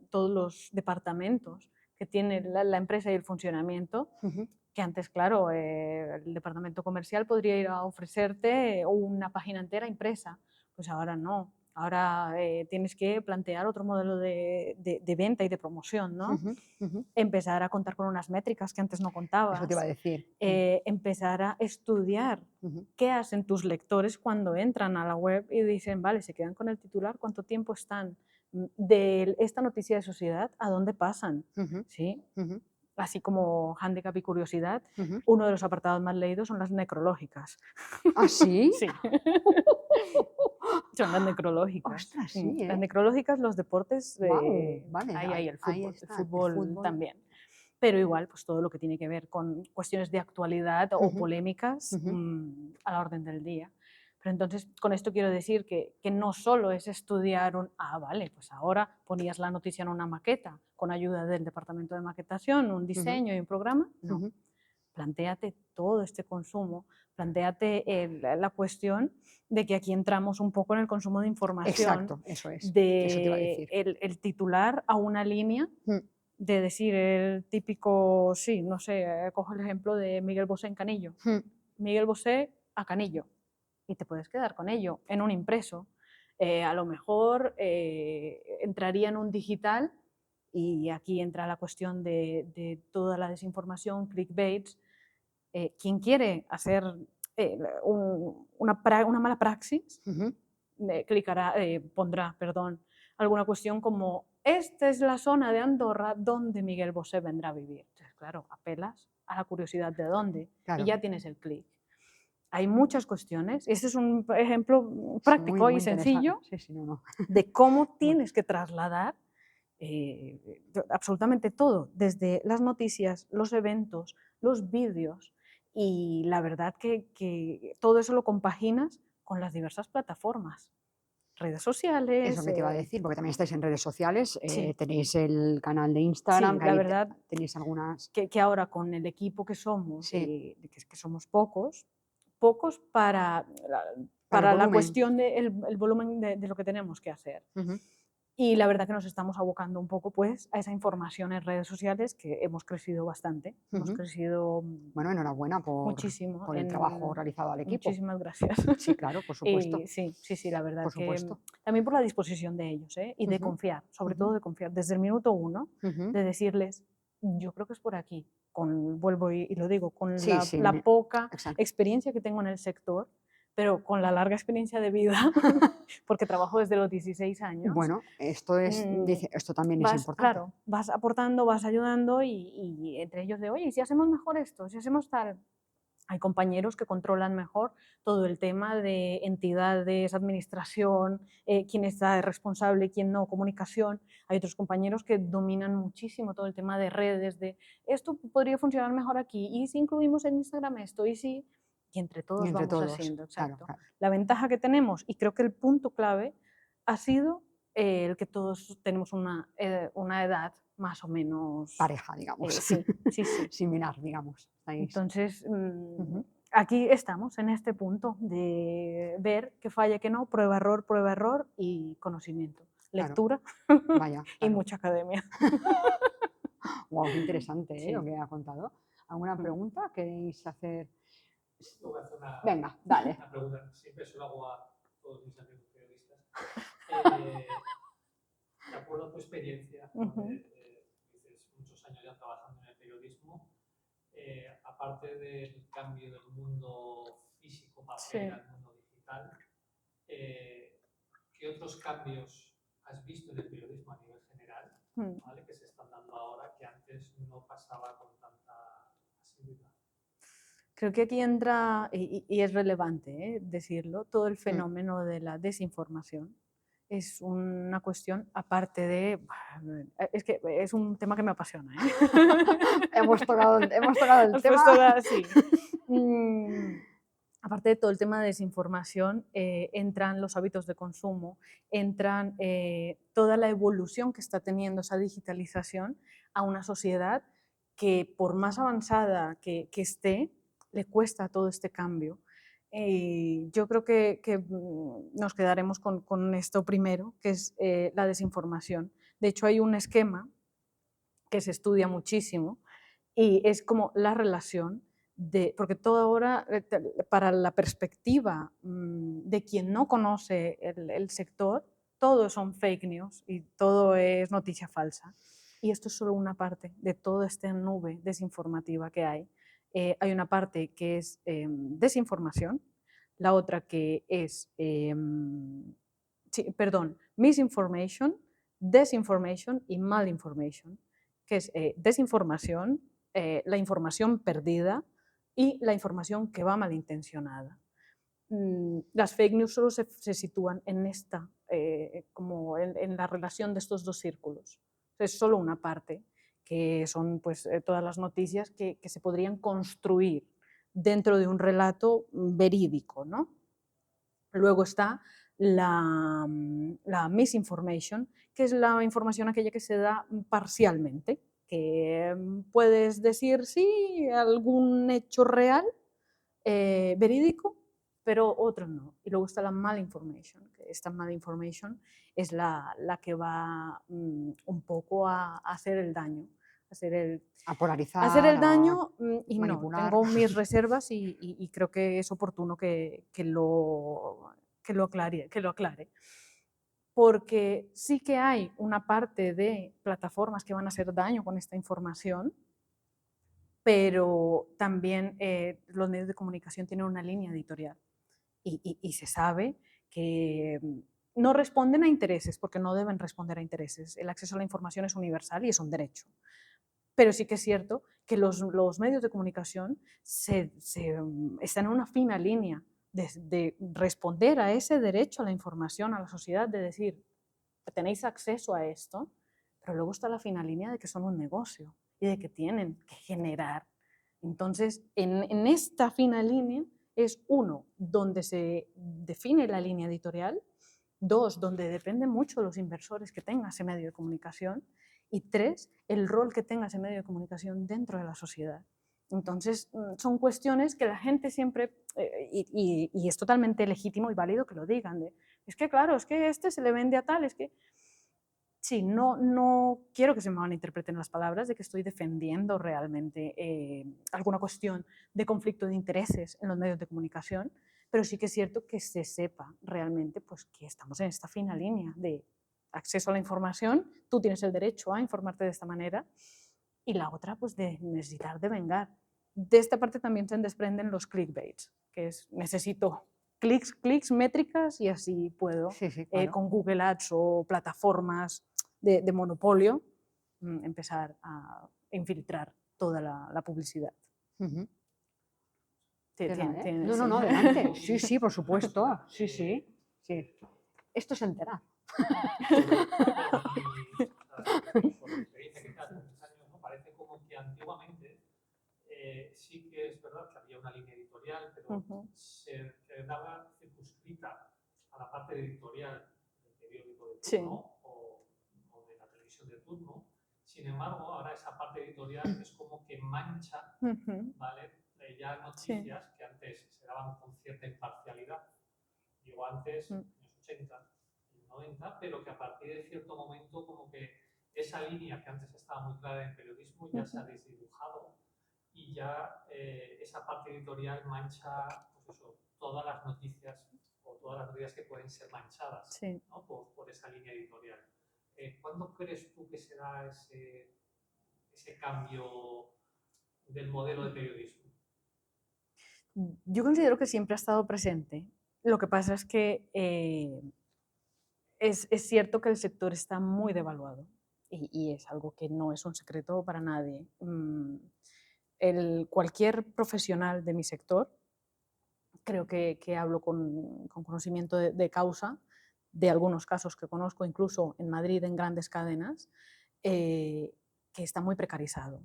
todos los departamentos que tiene la empresa y el funcionamiento, que antes, claro, el departamento comercial podría ir a ofrecerte una página entera impresa, pues ahora no. ahora tienes que plantear otro modelo de venta y de promoción, ¿no? Empezar a contar con unas métricas que antes no contabas. Eso te iba a decir. Empezar a estudiar qué hacen tus lectores cuando entran a la web y dicen, vale, se quedan con el titular, ¿cuánto tiempo están? De esta noticia de sociedad, ¿a dónde pasan? ¿Sí? Así como hándicap y curiosidad, uno de los apartados más leídos son las necrológicas. ¿Ah, sí? Sí. Son las necrológicas. Ostras, sí, Las necrológicas, los deportes, vale, ahí hay el ahí fútbol, está, el fútbol también. Pero igual, pues todo lo que tiene que ver con cuestiones de actualidad o polémicas a la orden del día. Pero entonces, con esto quiero decir que no solo es estudiar vale, pues ahora ponías la noticia en una maqueta con ayuda del departamento de maquetación, un diseño y un programa. No, plantéate todo este consumo, plantéate la cuestión de que aquí entramos un poco en el consumo de información. Exacto, eso es. Eso te iba a decir. El titular a una línea, de decir el típico, sí, no sé, cojo el ejemplo de Miguel Bosé en Canillo. Miguel Bosé a Canillo. Y te puedes quedar con ello en un impreso. A lo mejor entraría en un digital, y aquí entra la cuestión de toda la desinformación, clickbaits. Quien quiere hacer una mala praxis, pondrá alguna cuestión como: esta es la zona de Andorra donde Miguel Bosé vendrá a vivir. Entonces, claro, apelas a la curiosidad de dónde, y ya tienes el clic. Hay muchas cuestiones. Este es un ejemplo práctico muy, muy y sencillo de cómo tienes que trasladar absolutamente todo, desde las noticias, los eventos, los vídeos, y la verdad que todo eso lo compaginas con las diversas plataformas, redes sociales. Eso que te iba a decir, porque también estáis en redes sociales, Sí. tenéis el canal de Instagram, Sí, que la ahí verdad tenéis algunas... que ahora con el equipo que somos, Sí. que somos pocos para el la volumen. cuestión del volumen de lo que tenemos que hacer. Y la verdad que nos estamos abocando un poco pues a esa información en redes sociales, que hemos crecido bastante. Hemos crecido, bueno, enhorabuena muchísimo por el trabajo realizado al equipo. Muchísimas gracias. Sí, claro, por supuesto. Sí, la verdad por supuesto. que también por la disposición de ellos, y de confiar, sobre todo de confiar desde el minuto uno, de decirles, yo creo que es por aquí. Vuelvo y lo digo, con la poca experiencia que tengo en el sector, pero con la larga experiencia de vida, porque trabajo desde los 16 años. Bueno, esto también es importante. Claro, vas aportando, vas ayudando, y entre ellos de, oye, ¿y si hacemos mejor esto? ¿Si hacemos tal? Hay compañeros que controlan mejor todo el tema de entidades, administración, quién está responsable, quién no, comunicación. Hay otros compañeros que dominan muchísimo todo el tema de redes, de esto podría funcionar mejor aquí, y si incluimos en Instagram esto, y entre todos vamos haciendo. Exacto. Claro. La ventaja que tenemos, y creo que el punto clave, ha sido el que todos tenemos una edad más o menos pareja, digamos. Sí. Similar, digamos. Entonces, aquí estamos en este punto de ver qué falla, qué no, prueba, error y conocimiento. Lectura. Vaya, y mucha academia. Wow, qué interesante lo que ha contado. ¿Alguna pregunta queréis hacer? Venga, dale. Una pregunta, siempre se lo hago a todos mis amigos periodistas. De acuerdo a tu experiencia, dices muchos años ya trabajando en el periodismo, aparte del cambio del mundo físico papel al mundo digital, ¿qué otros cambios has visto en el periodismo a nivel general, ¿vale? Que se están dando ahora, que antes no pasaba con tanta asiduidad? Creo que aquí entra, y es relevante decirlo, todo el fenómeno de la desinformación. Es una cuestión aparte de... Es que es un tema que me apasiona. hemos tocado el tema. Sí. Aparte de todo el tema de desinformación, entran los hábitos de consumo, entran toda la evolución que está teniendo esa digitalización a una sociedad que, por más avanzada que esté, le cuesta todo este cambio. Yo creo que nos quedaremos con esto primero, que es la desinformación. De hecho, hay un esquema que se estudia muchísimo, y es como la relación porque todo ahora, para la perspectiva de quien no conoce el sector, todo son fake news y todo es noticia falsa. Y esto es solo una parte de toda esta nube desinformativa que hay. Hay una parte que es desinformación, la otra que es, misinformation, desinformation y malinformation, que es desinformación, la información perdida y la información que va malintencionada. Las fake news solo se sitúan en esta, como en la relación de estos dos círculos. Es solo una parte, que son pues, todas las noticias que se podrían construir dentro de un relato verídico, ¿no? Luego está la misinformation, que es la información aquella que se da parcialmente, que puedes decir sí, algún hecho real, verídico, pero otro no. Y luego está la malinformation, que esta malinformation es la que va un poco a hacer el daño, a polarizar, hacer el daño y manipular. no, tengo mis reservas y creo que es oportuno que lo aclare. Porque sí que hay una parte de plataformas que van a hacer daño con esta información, pero también los medios de comunicación tienen una línea editorial y se sabe que no responden a intereses, porque no deben responder a intereses. El acceso a la información es universal y es un derecho. Pero sí que es cierto que los medios de comunicación están en una fina línea de responder a ese derecho a la información, a la sociedad, de decir, tenéis acceso a esto, pero luego está la fina línea de que son un negocio y de que tienen que generar. Entonces, en esta fina línea es, uno, donde se define la línea editorial, dos, donde depende mucho de los inversores que tenga ese medio de comunicación, y tres, el rol que tenga ese medio de comunicación dentro de la sociedad. Entonces, son cuestiones que la gente siempre, y es totalmente legítimo y válido que lo digan, es que claro, es que este se le vende a tal, es que sí, no quiero que se me malinterpreten las palabras de que estoy defendiendo realmente alguna cuestión de conflicto de intereses en los medios de comunicación, pero sí que es cierto que se sepa realmente pues, que estamos en esta fina línea de acceso a la información, tú tienes el derecho a informarte de esta manera, y la otra, pues de necesitar devengar. De esta parte también se desprenden los clickbaits, que es necesito clics, métricas, y así puedo, claro. con Google Ads o plataformas de monopolio, empezar a infiltrar toda la publicidad. Uh-huh. Tiene, No, adelante. Sí, por supuesto. Sí. Esto es enterar. Por la experiencia que hace muchos años, ¿no? Parece como que antiguamente sí que es verdad que había una línea editorial, pero se quedaba circunscrita a la parte editorial del periódico de turno o de la televisión de turno. Sin embargo, ahora esa parte editorial es como que mancha, ¿vale? Ya noticias que antes se daban con cierta imparcialidad, digo antes, en los 80, 90, pero que a partir de cierto momento como que esa línea que antes estaba muy clara en periodismo ya se ha desdibujado y ya esa parte editorial mancha pues eso, todas las noticias o todas las noticias que pueden ser manchadas, ¿no? por esa línea editorial. ¿Cuándo crees tú que se da ese cambio del modelo de periodismo? Yo considero que siempre ha estado presente. Lo que pasa es que es cierto que el sector está muy devaluado y es algo que no es un secreto para nadie. Cualquier profesional de mi sector, creo que hablo con conocimiento de causa, de algunos casos que conozco, incluso en Madrid, en grandes cadenas, que está muy precarizado.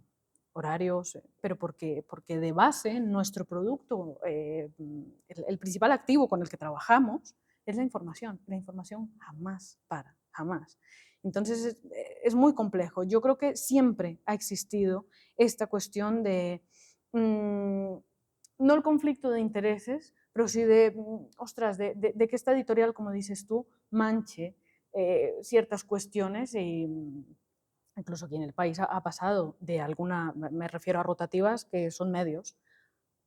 Horarios, pero porque de base nuestro producto, el principal activo con el que trabajamos es la información. La información jamás para, jamás. Entonces es muy complejo. Yo creo que siempre ha existido esta cuestión de, no el conflicto de intereses, pero sí de, ostras, de que esta editorial, como dices tú, manche ciertas cuestiones y incluso aquí en el país ha pasado de alguna, me refiero a rotativas, que son medios,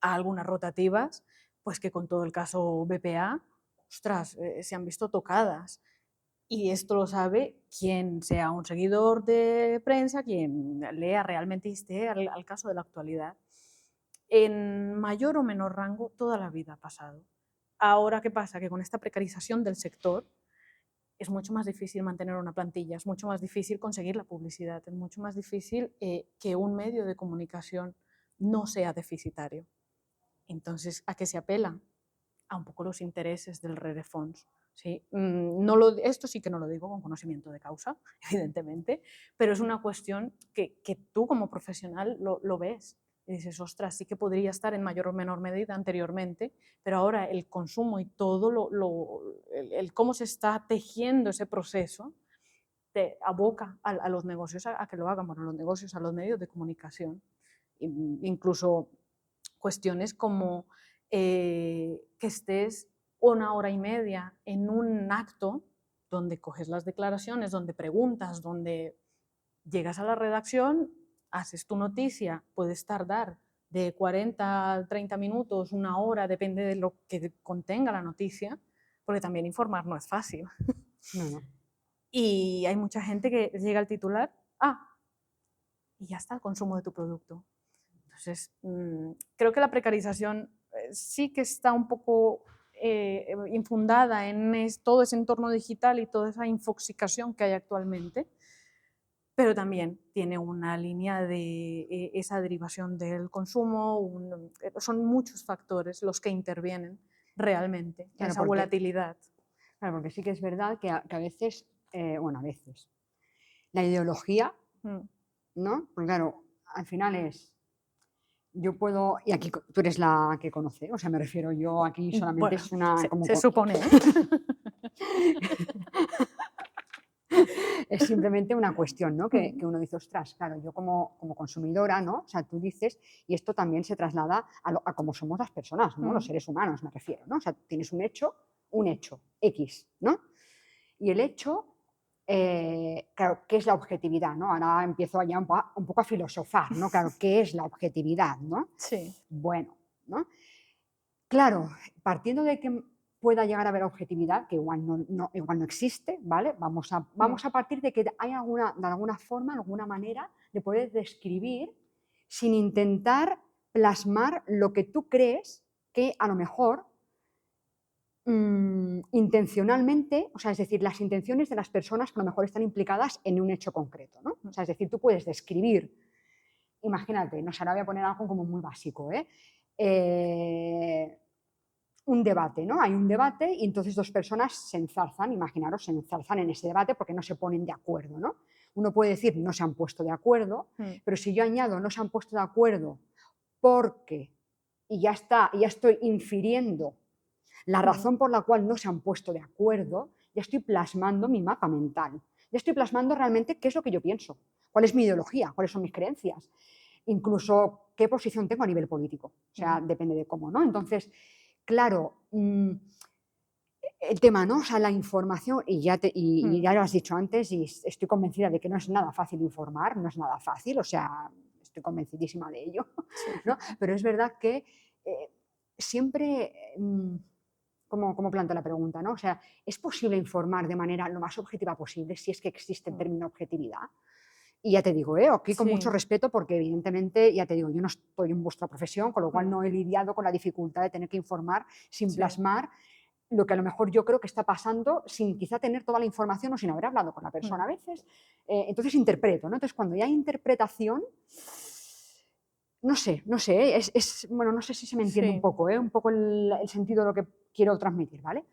a algunas rotativas, pues que con todo el caso BPA, ostras, se han visto tocadas. Y esto lo sabe quien sea un seguidor de prensa, quien lea realmente y esté al caso de la actualidad. En mayor o menor rango, toda la vida ha pasado. Ahora, ¿qué pasa? Que con esta precarización del sector es mucho más difícil mantener una plantilla, es mucho más difícil conseguir la publicidad, es mucho más difícil que un medio de comunicación no sea deficitario. Entonces, ¿a qué se apela? A un poco los intereses del rerefons. ¿Sí? Esto sí que no lo digo con conocimiento de causa, evidentemente, pero es una cuestión que tú como profesional lo ves. Y dices, ostras, sí que podría estar en mayor o menor medida anteriormente, pero ahora el consumo y todo el cómo se está tejiendo ese proceso te aboca a los negocios a que lo hagan, bueno, a los negocios, a los medios de comunicación. Incluso cuestiones como que estés 1 hora y media en un acto donde coges las declaraciones, donde preguntas, donde llegas a la redacción, haces tu noticia, puedes tardar de 40 a 30 minutos, 1 hora, depende de lo que contenga la noticia, porque también informar no es fácil. No. Y hay mucha gente que llega al titular, y ya está el consumo de tu producto. Entonces, creo que la precarización sí que está un poco infundada en todo ese entorno digital y toda esa infoxicación que hay actualmente, pero también tiene una línea de esa derivación del consumo, son muchos factores los que intervienen realmente en esa volatilidad. Claro, porque sí que es verdad que a veces, a veces, la ideología, ¿no? Porque claro, al final es, yo puedo, y aquí tú eres la que conoce, o sea, me refiero yo aquí solamente bueno, es una... se supone, ¿eh? Es simplemente una cuestión, ¿no? Que uno dice, ostras, claro, yo como consumidora, ¿no? O sea, tú dices, y esto también se traslada a cómo somos las personas, ¿no? Los seres humanos, me refiero, ¿no? O sea, tienes un hecho, X, ¿no? Y el hecho, claro, ¿qué es la objetividad, no? Ahora empiezo ya un poco a filosofar, ¿no? Claro, ¿qué es la objetividad, no? Sí. Bueno, ¿no? Claro, partiendo de que pueda llegar a haber objetividad, que igual no existe, ¿vale? Vamos a partir de que hay de alguna forma, alguna manera de poder describir sin intentar plasmar lo que tú crees que a lo mejor intencionalmente, o sea, es decir, las intenciones de las personas que a lo mejor están implicadas en un hecho concreto, ¿no? O sea, es decir, tú puedes describir, imagínate, no sé, ahora voy a poner algo como muy básico, un debate, ¿no? Hay un debate y entonces dos personas se enzarzan, imaginaros, se enzarzan en ese debate porque no se ponen de acuerdo, ¿no? Uno puede decir no se han puesto de acuerdo, pero si yo añado no se han puesto de acuerdo porque, y ya está, y ya estoy infiriendo la razón por la cual no se han puesto de acuerdo, ya estoy plasmando mi mapa mental, ya estoy plasmando realmente qué es lo que yo pienso, cuál es mi ideología, cuáles son mis creencias, incluso qué posición tengo a nivel político, o sea, depende de cómo, ¿no? Entonces, claro, el tema, ¿no? O sea, la información, y ya lo has dicho antes, y estoy convencida de que no es nada fácil informar, no es nada fácil, o sea, estoy convencidísima de ello, ¿no? Pero es verdad que siempre, ¿cómo planteo la pregunta, ¿no? O sea, ¿es posible informar de manera lo más objetiva posible si es que existe el término objetividad? Y ya te digo, aquí con mucho respeto porque evidentemente, ya te digo, yo no estoy en vuestra profesión, con lo cual no he lidiado con la dificultad de tener que informar sin plasmar lo que a lo mejor yo creo que está pasando sin quizá tener toda la información o sin haber hablado con la persona a veces. Entonces interpreto, ¿no? Entonces cuando ya hay interpretación, no sé, bueno, no sé si se me entiende un poco el sentido de lo que quiero transmitir, ¿vale?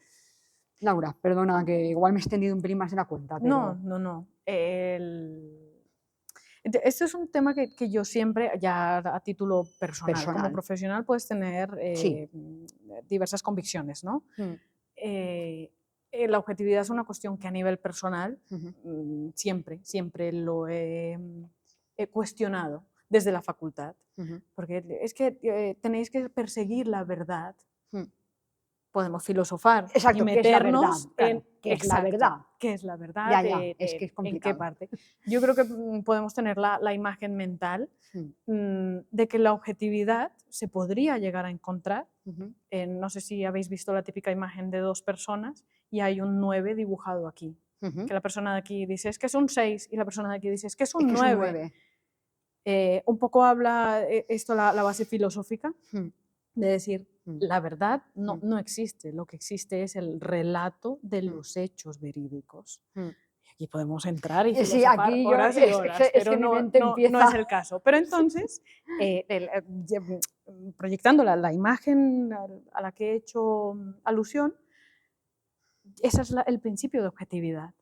Laura, perdona que igual me he extendido un pelín más de la cuenta. Pero... No. Este es un tema que yo siempre, ya a título personal, como profesional puedes tener diversas convicciones, ¿no? La objetividad es una cuestión que a nivel personal siempre lo he cuestionado desde la facultad, porque es que tenéis que perseguir la verdad. Podemos filosofar y meternos ¿Qué es la verdad? ¿Qué es la verdad? Ya, es que es ¿En qué complicado. parte? Yo creo que podemos tener la imagen mental de que la objetividad se podría llegar a encontrar. No sé si habéis visto la típica imagen de dos personas y hay un 9 dibujado aquí. Que la persona de aquí dice es que es un 6 y la persona de aquí dice es que es un 9. Un poco habla esto la base filosófica de decir la verdad no existe, lo que existe es el relato de los hechos verídicos. Aquí podemos entrar y filosofar horas y horas, pero no es el caso. Pero entonces, proyectando la imagen a la que he hecho alusión, ese es el principio de objetividad.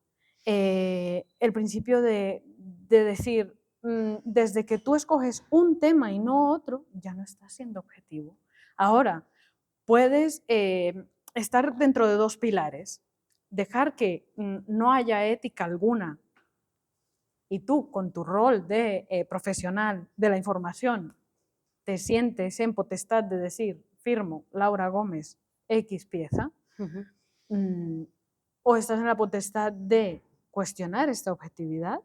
El principio de decir, desde que tú escoges un tema y no otro, ya no estás siendo objetivo. Ahora, puedes estar dentro de dos pilares, dejar que no haya ética alguna y tú con tu rol de profesional de la información te sientes en potestad de decir, firmo Laura Gómez X pieza, o estás en la potestad de cuestionar esta objetividad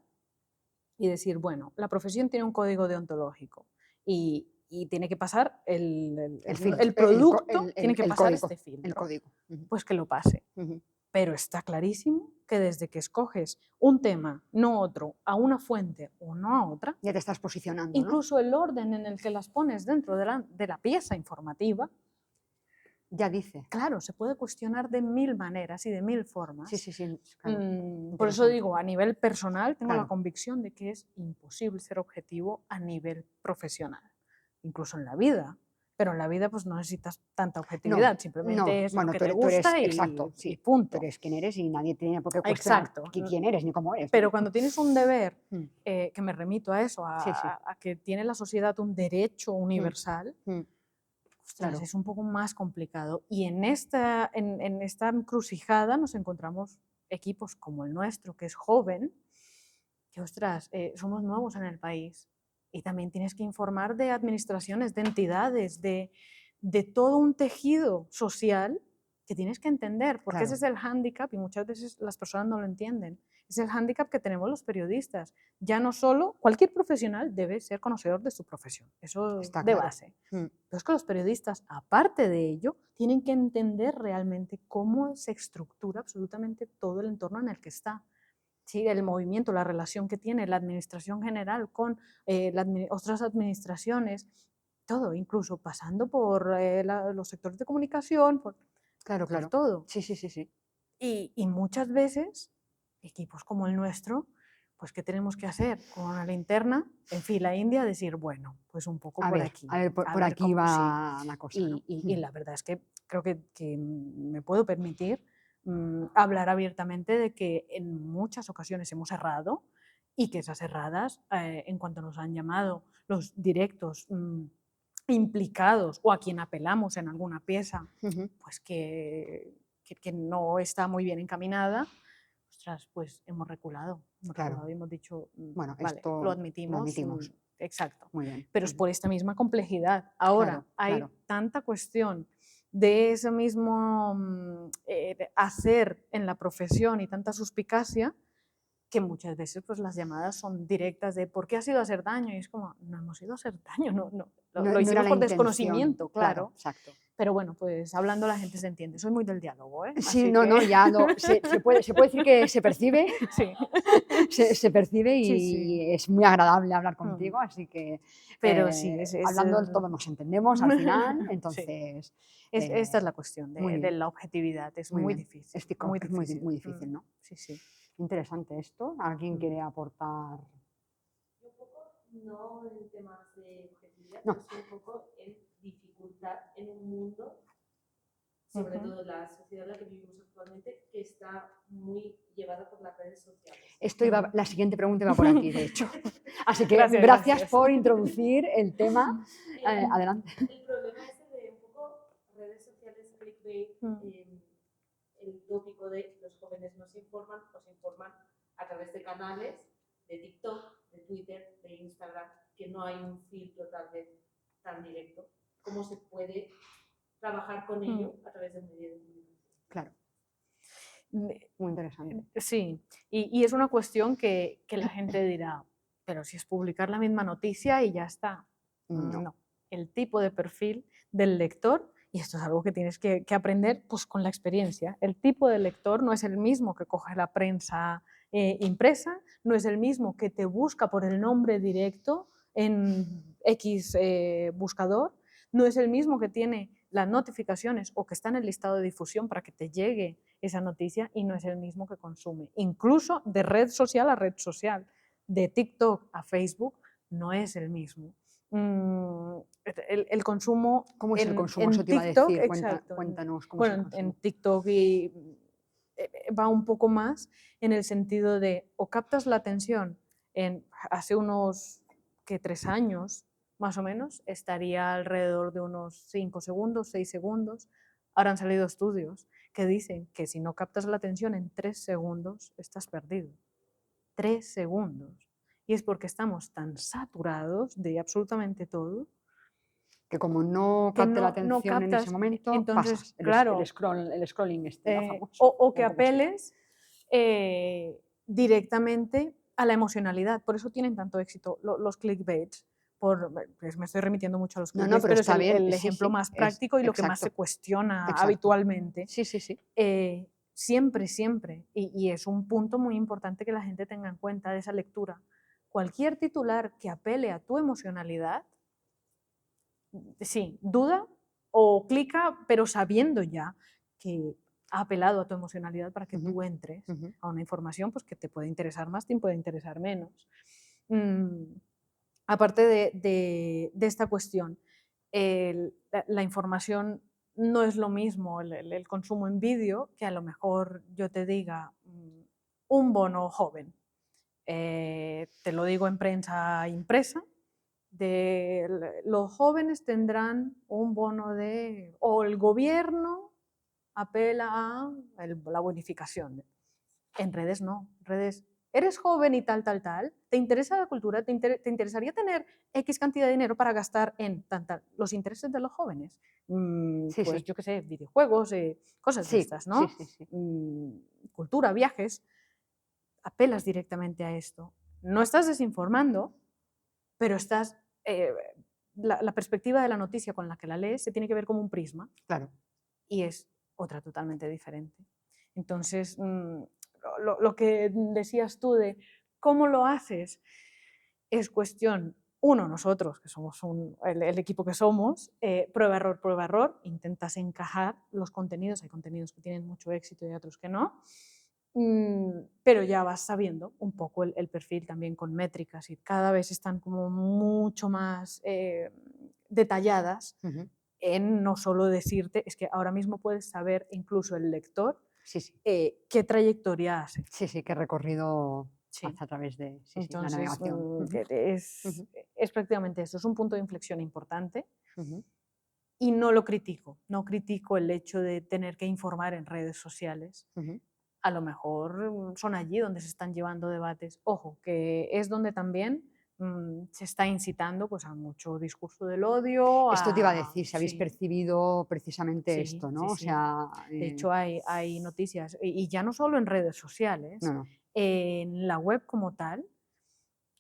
y decir, bueno, la profesión tiene un código deontológico y tiene que pasar el producto, tiene que pasar código, este filtro. el código. Pues que lo pase. Pero está clarísimo que desde que escoges un tema, no otro, a una fuente o no a otra, ya te estás posicionando. Incluso el orden en el que las pones dentro de la pieza informativa, ya dice. Claro, se puede cuestionar de 1000 maneras y de 1000 formas. Sí, claro. Por eso digo, a nivel personal tengo la convicción de que es imposible ser objetivo a nivel profesional, incluso en la vida. Pero en la vida pues no necesitas tanta objetividad, simplemente es lo que te gusta y punto. Tú eres quien eres y nadie tiene por qué cuestionar quién eres ni cómo eres. Pero cuando tienes un deber, que me remito a eso, a que tiene la sociedad un derecho universal, ostras, es un poco más complicado. Y en esta encrucijada nos encontramos equipos como el nuestro, que es joven, que ostras, somos nuevos en el país. Y también tienes que informar de administraciones, de entidades, de todo un tejido social que tienes que entender, porque ese es el hándicap y muchas veces las personas no lo entienden. Es el hándicap que tenemos los periodistas. Ya no solo, cualquier profesional debe ser conocedor de su profesión, eso es de base. Pero es que los periodistas, aparte de ello, tienen que entender realmente cómo se estructura absolutamente todo el entorno en el que está. ¿Sí? El movimiento, la relación que tiene la administración general con otras administraciones, todo, incluso pasando por los sectores de comunicación, por todo. Sí. Y muchas veces, equipos como el nuestro, pues ¿qué tenemos que hacer? Con la linterna en fila india, decir, bueno, pues un poco por aquí. A ver, por aquí va la cosa. Y la verdad es que creo que me puedo permitir hablar abiertamente de que en muchas ocasiones hemos errado y que esas erradas, en cuanto nos han llamado los directos implicados o a quien apelamos en alguna pieza, pues que no está muy bien encaminada, ostras, pues hemos reculado y hemos dicho, bueno, vale, esto lo admitimos. Exacto. Muy bien. Pero es por esta misma complejidad. Ahora, hay tanta cuestión de ese mismo hacer en la profesión y tanta suspicacia que muchas veces pues, las llamadas son directas de ¿por qué has ido a hacer daño? Y es como, no hemos ido a hacer daño, lo hicimos por desconocimiento, claro. Exacto. Pero bueno, pues hablando la gente se entiende. Soy muy del diálogo, ¿eh? Sí, se puede decir que se percibe. Sí. Se percibe y es muy agradable hablar contigo, así que pero sí, hablando todos nos entendemos al final, entonces... esta es la cuestión de la objetividad, es muy difícil. Es muy difícil, ¿no? Sí. Interesante esto. ¿Alguien quiere aportar? Un poco, no en temas de objetividad, no. sino un poco en dificultad en un mundo, sobre todo la sociedad en la que vivimos actualmente, que está muy llevada por las redes sociales. La siguiente pregunta iba por aquí, de hecho. Así que gracias por introducir el tema. Adelante. El problema es de un poco redes sociales, clickbait, el tópico de los jóvenes no se informan o se informan a través de canales de TikTok, de Twitter, de Instagram, que no hay un filtro tal vez tan directo. ¿Cómo se puede trabajar con ello a través de un medio de comunicación? Claro. Muy interesante. Sí, y es una cuestión que la gente dirá, pero si es publicar la misma noticia y ya está. No. No, el tipo de perfil del lector, y esto es algo que tienes que aprender pues, con la experiencia, el tipo de lector no es el mismo que coge la prensa impresa, no es el mismo que te busca por el nombre directo en X buscador, no es el mismo que tiene las notificaciones o que está en el listado de difusión para que te llegue esa noticia y no es el mismo que consume. Incluso de red social a red social, de TikTok a Facebook, no es el mismo. El consumo ¿Cómo es el consumo? en Eso te iba a TikTok, decir. exacto. Cuéntanos cómo es el Bueno, en consumo. TikTok va un poco más en el sentido de o captas la atención hace unos 3 años, más o menos, estaría alrededor de unos 5 segundos, 6 segundos. Ahora han salido estudios que dicen que si no captas la atención en 3 segundos, estás perdido. 3 segundos. Y es porque estamos tan saturados de absolutamente todo Que como no que capte la no atención en ese captas. momento, Entonces, pasas. claro, El scrolling la famoso. o que Un poco así. apeles directamente a la emocionalidad. Por eso tienen tanto éxito los clickbaits. Pues me estoy remitiendo mucho a los No, clickbaits, pero pero es está bien. el Sí, ejemplo sí. más práctico y lo que más se Exacto. cuestiona Exacto. habitualmente. Sí, sí, sí. Siempre, siempre, y es un punto muy importante que la gente tenga en cuenta de esa lectura. Cualquier titular que apele a tu emocionalidad, sí, duda o clica, pero sabiendo ya que ha apelado a tu emocionalidad para que tú entres a una información pues, que te puede interesar más, te puede interesar menos. Aparte de esta cuestión, la información no es lo mismo el consumo en vídeo que a lo mejor yo te diga un bono joven. Te lo digo en prensa impresa, los jóvenes tendrán un bono o el gobierno apela a la bonificación. En redes no, en redes eres joven y tal, te interesa la cultura, te interesaría tener X cantidad de dinero para gastar en los intereses de los jóvenes. Sí, Pues sí. yo qué sé, videojuegos, cosas de Sí, estas, ¿no? sí, sí, sí. Cultura, viajes, apelas directamente a esto. No estás desinformando, pero estás la perspectiva de la noticia con la que la lees se tiene que ver como un prisma. Claro. Y es otra totalmente diferente. Entonces, lo que decías tú de cómo lo haces es cuestión, uno, nosotros, que somos el equipo que somos, prueba, error, intentas encajar los contenidos, hay contenidos que tienen mucho éxito y otros que no, pero ya vas sabiendo un poco el perfil también con métricas y cada vez están como mucho más detalladas en no solo decirte, es que ahora mismo puedes saber incluso el lector sí, sí. Qué trayectoria hace. Sí, sí, qué recorrido Sí. hace a través de la Entonces, navegación. es prácticamente eso, es un punto de inflexión importante y no lo critico, no critico el hecho de tener que informar en redes sociales. A lo mejor son allí donde se están llevando debates. Ojo, que es donde también se está incitando pues, a mucho discurso del odio. Esto te iba a decir, si habéis Sí, percibido precisamente sí, esto, ¿no? sí, O sí. sea, De hecho, hay noticias, y ya no solo en redes sociales, no, no. en la web como tal,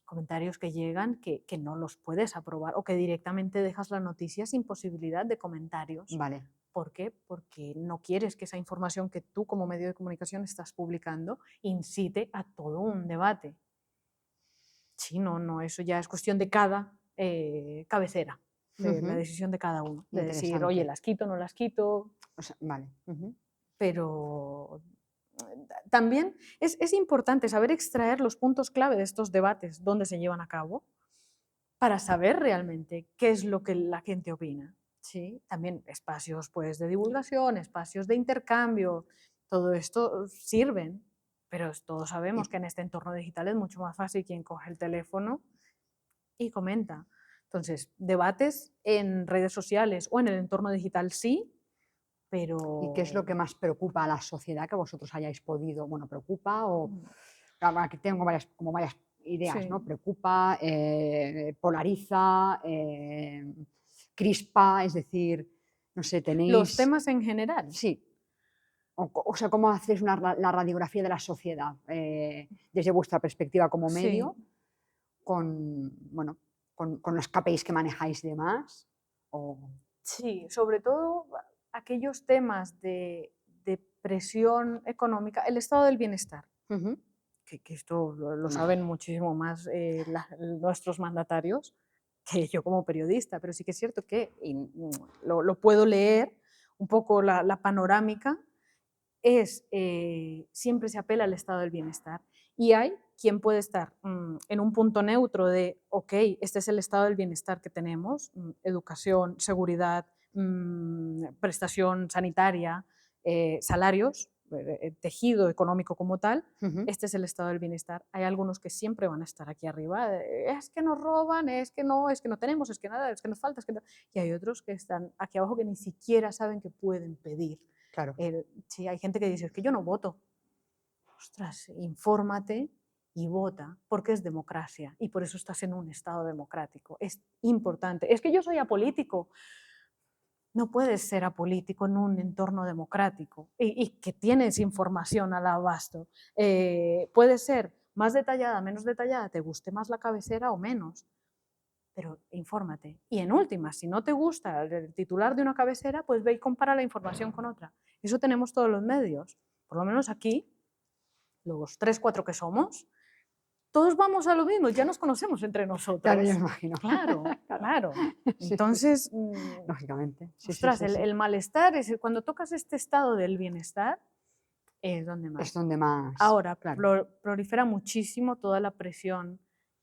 comentarios que llegan que no los puedes aprobar o que directamente dejas la noticia sin posibilidad de comentarios. Vale. ¿Por qué? Porque no quieres que esa información que tú como medio de comunicación estás publicando incite a todo un debate. Sí, no, eso ya es cuestión de cada cabecera, de la decisión de cada uno, de decir, oye, las quito, no las quito. O sea, vale. Pero también es importante saber extraer los puntos clave de estos debates, dónde se llevan a cabo, para saber realmente qué es lo que la gente opina. ¿Sí? También espacios pues, de divulgación, espacios de intercambio, todo esto sirven, pero todos sabemos que en este entorno digital es mucho más fácil quien coge el teléfono y comenta. Entonces, debates en redes sociales o en el entorno digital sí, pero... ¿Y qué es lo que más preocupa a la sociedad que vosotros hayáis podido, bueno, preocupa o... Aquí tengo como varias ideas, Sí. ¿no? Preocupa, polariza, crispa, es decir, no sé, tenéis... Los temas en general. Sí. o sea, cómo hacéis la radiografía de la sociedad desde vuestra perspectiva como Sí. medio, bueno, con los KPIs que manejáis y demás? Sí, sobre todo aquellos temas de presión económica, el estado del bienestar, Ujú. que esto lo saben muchísimo más nuestros mandatarios que yo como periodista, pero sí que es cierto que lo puedo leer un poco la panorámica, siempre se apela al estado del bienestar y hay quien puede estar en un punto neutro de, ok, este es el estado del bienestar que tenemos, educación, seguridad, prestación sanitaria, salarios, tejido económico como tal, Ujú. este es el estado del bienestar. Hay algunos que siempre van a estar aquí arriba, es que nos roban, es que no tenemos, es que nada, es que nos falta, es que no. Y hay otros que están aquí abajo que ni siquiera saben que pueden pedir. Claro. Sí, hay gente que dice, es que yo no voto. Ostras, infórmate y vota, porque es democracia y por eso estás en un estado democrático. Es importante. Es que yo soy apolítico. No puedes ser apolítico en un entorno democrático y que tienes información al abasto. Puede ser más detallada, menos detallada, te guste más la cabecera o menos, pero infórmate. Y en última, si no te gusta el titular de una cabecera, pues ve y compara la información con otra. Eso tenemos todos los medios. Por lo menos aquí, los 3, 4 que somos, todos vamos a lo mismo, ya nos conocemos entre nosotros. Claro, yo me imagino. Claro, claro. Sí, Entonces, lógicamente. Sí, ostras, sí, sí, sí. el malestar, cuando tocas este estado del bienestar, es donde más. Es donde más. Ahora, Claro. prolifera muchísimo toda la presión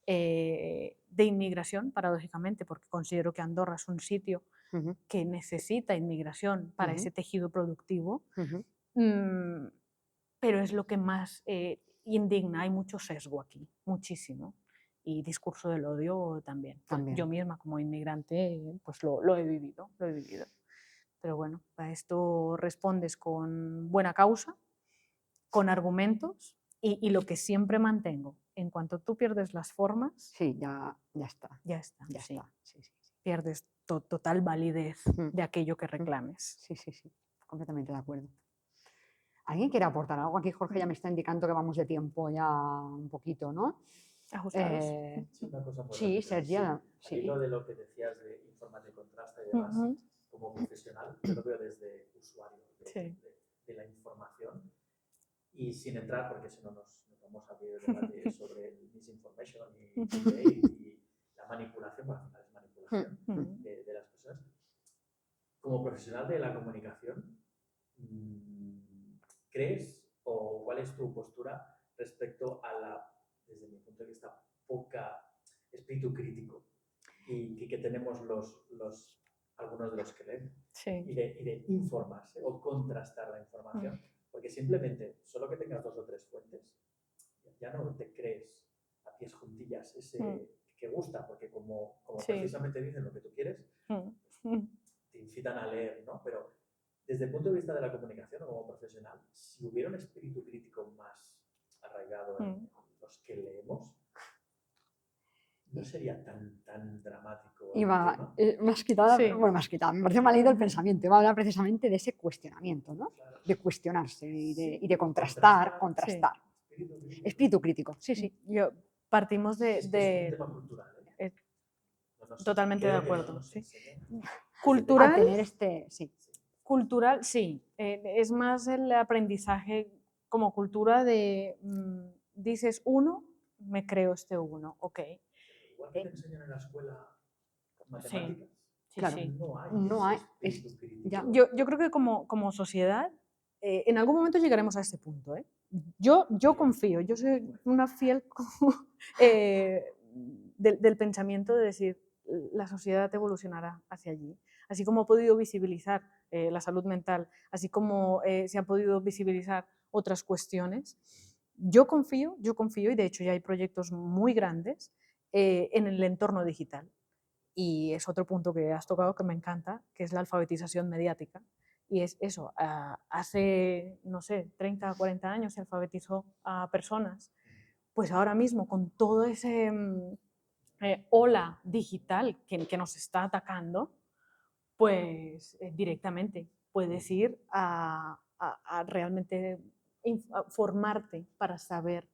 de inmigración, paradójicamente, porque considero que Andorra es un sitio Ujú, que necesita inmigración para Ujú. ese tejido productivo, ujú. pero es lo que más indigna. Hay mucho sesgo aquí, muchísimo. Y discurso del odio también. También. Yo misma como inmigrante pues lo he vivido, lo he vivido. Pero bueno, a esto respondes con buena causa, con argumentos y lo que siempre mantengo. En cuanto tú pierdes las formas, Sí, ya está. ya está. Ya Sí. está. Sí, sí, sí. Pierdes total validez Mm, de aquello que reclames. Sí, sí, sí. Completamente de acuerdo. ¿Alguien quiere aportar algo? Aquí Jorge ya me está indicando que vamos de tiempo ya un poquito, ¿no? Ajustados. Sí, una cosa muy Sí, rápida. Sergia. Al Sí. hilo de lo que decías de informar de contraste y demás, como profesional, yo lo veo desde usuario Sí. de la información y sin entrar, porque si no nos vamos a abrir el debate sobre el misinformation y la manipulación, bueno, al final es manipulación de las personas. Como profesional de la comunicación, ¿crees o cuál es tu postura respecto a la, desde mi punto de vista, poca espíritu crítico y que tenemos algunos de los que leen Sí. y de informarse o contrastar la información? Porque simplemente, solo que tengas 2 o 3 fuentes, ya no te crees a pies juntillas ese que gusta, porque como Sí. precisamente dicen lo que tú quieres, te incitan a leer, ¿no? Pero desde el punto de vista de la comunicación o como profesional, si hubiera un espíritu crítico más arraigado en los que leemos, no sería tan dramático el tema. Me has quitado, Sí. bueno, me has quitado, me parece mal leído el pensamiento. Iba a hablar precisamente de ese cuestionamiento, ¿no? Claro. De cuestionarse y Sí, de contrastar. Espíritu crítico, sí, sí. Partimos Es un tema cultural. Totalmente de creo que no acuerdo. nos Sí. enseñan. Cultural, A tener sí. cultural, sí. Es más el aprendizaje como cultura de dices uno, me creo este uno, ok. Igual que te enseñan en la escuela matemáticas, Sí, Claro. sí. No hay, ese espíritu crítico. ya. Yo creo que como sociedad, en algún momento llegaremos a este punto. Yo confío, yo soy una fiel del pensamiento de decir, la sociedad evolucionará hacia allí. Así como ha podido visibilizar la salud mental, así como se ha podido visibilizar otras cuestiones, yo confío y de hecho ya hay proyectos muy grandes en el entorno digital. Y es otro punto que has tocado que me encanta, que es la alfabetización mediática. Y es eso, hace, no sé, 30 o 40 años se alfabetizó a personas. Pues ahora mismo, con todo ese ola digital que nos está atacando, pues directamente puedes ir a a realmente formarte para saber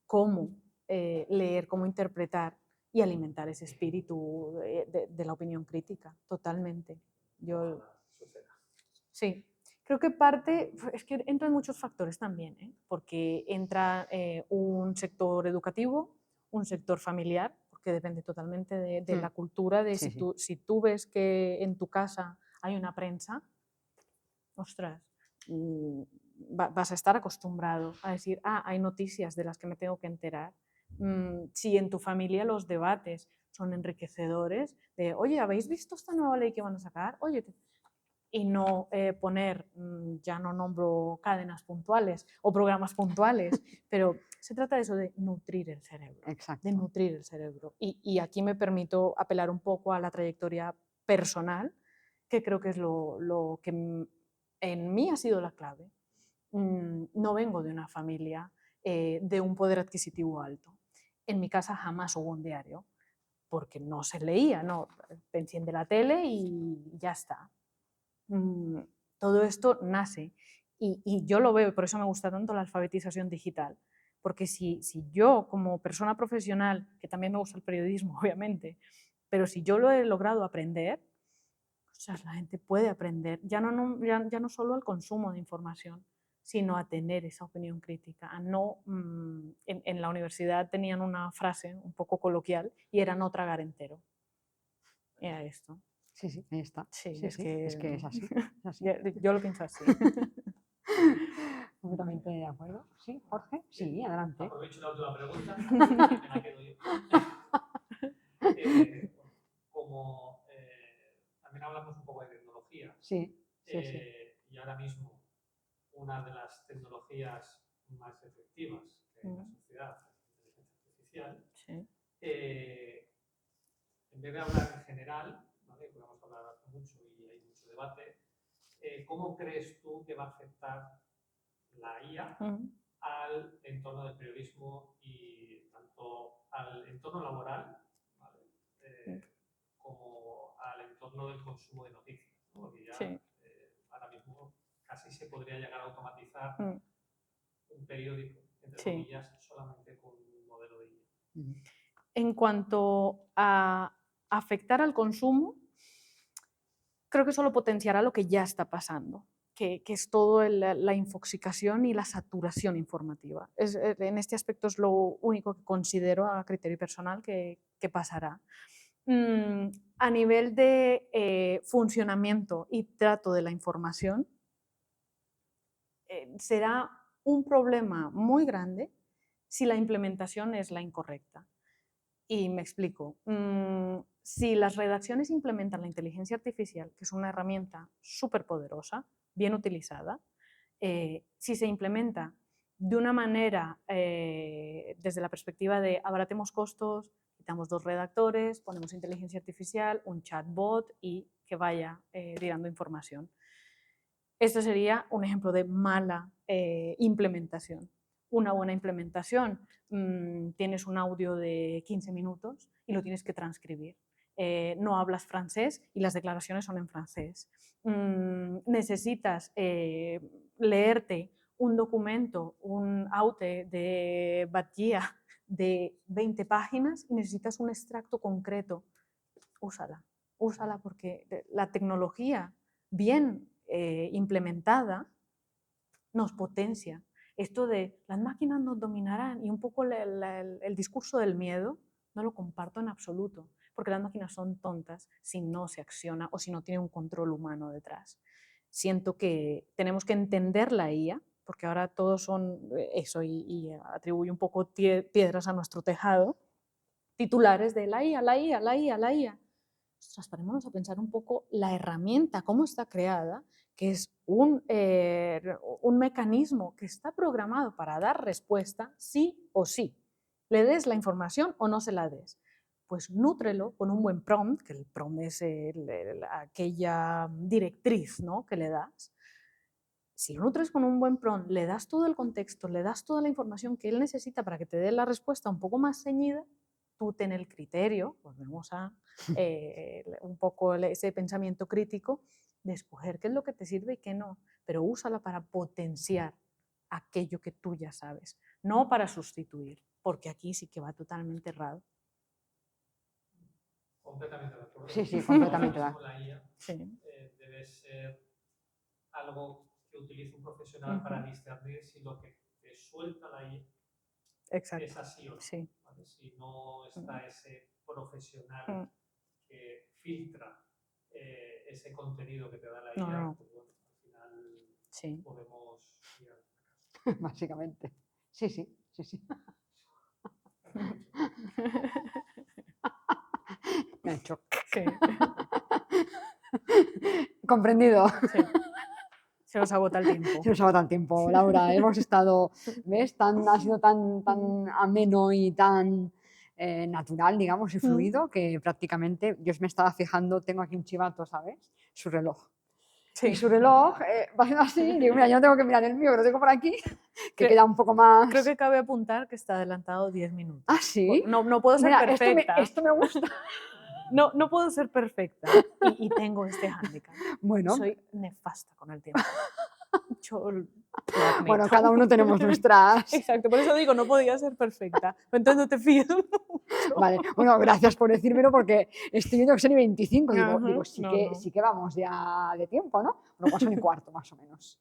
cómo leer, cómo interpretar y alimentar ese espíritu de la opinión crítica, totalmente. Yo, sí, creo que parte, es que entran muchos factores también, porque entra un sector educativo, un sector familiar, porque depende totalmente de la cultura, de Sí, si tú ves que en tu casa hay una prensa, ostras, vas a estar acostumbrado a decir, hay noticias de las que me tengo que enterar. Si en tu familia los debates son enriquecedores, de, oye, ¿habéis visto esta nueva ley que van a sacar? Oye, y no poner, ya no nombro cadenas puntuales o programas puntuales, pero se trata de eso, de nutrir el cerebro. Exacto. De nutrir el cerebro. Y aquí me permito apelar un poco a la trayectoria personal, que creo que es lo que en mí ha sido la clave. No vengo de una familia de un poder adquisitivo alto. En mi casa jamás hubo un diario, porque no se leía, no, te enciende la tele y ya está. Todo esto nace y yo lo veo, y por eso me gusta tanto la alfabetización digital, porque si yo como persona profesional, que también me gusta el periodismo, obviamente, pero si yo lo he logrado aprender, o sea, la gente puede aprender, ya no solo al consumo de información, sino a tener esa opinión crítica, a no, en la universidad tenían una frase un poco coloquial y era no tragar entero. Era esto. Sí, ahí está. Sí, Sí, es que es así. Es así. yo lo pienso así. Completamente de acuerdo. Sí, Jorge. Sí, adelante. Aprovecho la última pregunta, que me la quedo yo. Como también hablamos un poco de tecnología, Sí. y ahora mismo una de las tecnologías más efectivas en la sociedad es la inteligencia artificial, Sí. en vez de hablar en general, ¿vale? Porque vamos a hablar mucho y hay mucho debate, ¿cómo crees tú que va a afectar la IA al entorno del periodismo y tanto al entorno laboral, ¿vale? Como al entorno del consumo de noticias, ¿no? Porque ya ahora mismo casi se podría llegar a automatizar un periódico, entre comillas, solamente con un modelo de IA. En cuanto a afectar al consumo, creo que solo potenciará lo que ya está pasando, que es todo la infoxicación y la saturación informativa. En este aspecto es lo único que considero a criterio personal que pasará. A nivel de funcionamiento y trato de la información, será un problema muy grande si la implementación es la incorrecta. Y me explico. Si las redacciones implementan la inteligencia artificial, que es una herramienta súper poderosa, bien utilizada, si se implementa de una manera desde la perspectiva de abaratemos costos, quitamos 2 redactores, ponemos inteligencia artificial, un chatbot y que vaya tirando información. Esto sería un ejemplo de mala implementación. Una buena implementación, tienes un audio de 15 minutos y lo tienes que transcribir. No hablas francés y las declaraciones son en francés. Necesitas leerte un documento, un aute de Batllía de 20 páginas y necesitas un extracto concreto. Úsala porque la tecnología bien implementada nos potencia. Esto de las máquinas nos dominarán y un poco el discurso del miedo no lo comparto en absoluto, porque las máquinas son tontas si no se acciona o si no tiene un control humano detrás. Siento que tenemos que entender la IA, porque ahora todos son eso y atribuye un poco piedras a nuestro tejado, titulares de la IA, la IA, la IA, la IA. Ostras, parémonos a pensar un poco la herramienta, cómo está creada, que es un mecanismo que está programado para dar respuesta sí o sí. Le des la información o no se la des. Pues nútrelo con un buen prompt, que el prompt es aquella directriz, ¿no?, que le das. Si lo nutres con un buen prompt, le das todo el contexto, le das toda la información que él necesita para que te dé la respuesta un poco más ceñida, tú ten el criterio, volvemos a un poco ese pensamiento crítico, de escoger qué es lo que te sirve y qué no, pero úsala para potenciar aquello que tú ya sabes, no para sustituir, porque aquí sí que va totalmente errado. Completamente de acuerdo. Sí, sí, completamente de acuerdo. La IA debe ser algo que utilice un profesional para discernir si lo que te suelta la IA es así o no. Sí. ¿Vale? Si no está ese profesional que filtra ese contenido que te da la IA, pues bueno, al final podemos ir al fracaso. Básicamente. Sí, sí, sí, sí. Me ha hecho. Sí. Comprendido. Sí. Se nos agota el tiempo. Se nos agota el tiempo, Laura. Hemos estado, ¿ves? Ha sido tan ameno y tan natural, digamos, y fluido, que prácticamente yo me estaba fijando, tengo aquí un chivato, ¿sabes? Su reloj. Sí. Y su reloj va haciendo así, y digo, mira, yo no tengo que mirar el mío, pero lo tengo por aquí, que queda un poco más... Creo que cabe apuntar que está adelantado 10 minutos. ¿Ah, sí? No puedo ser Mira, perfecta. Esto me gusta. No puedo ser perfecta y tengo este hándicap. Bueno. Soy nefasta con el tiempo. Yo lo admito. Bueno, cada uno tenemos nuestras... Exacto, por eso digo, no podía ser perfecta. Entonces no te fíes mucho. Vale, bueno, gracias por decírmelo porque estoy viendo que son y 25. Digo, sí, no. sí que vamos ya de tiempo, ¿no? Bueno, pues son y cuarto más o menos.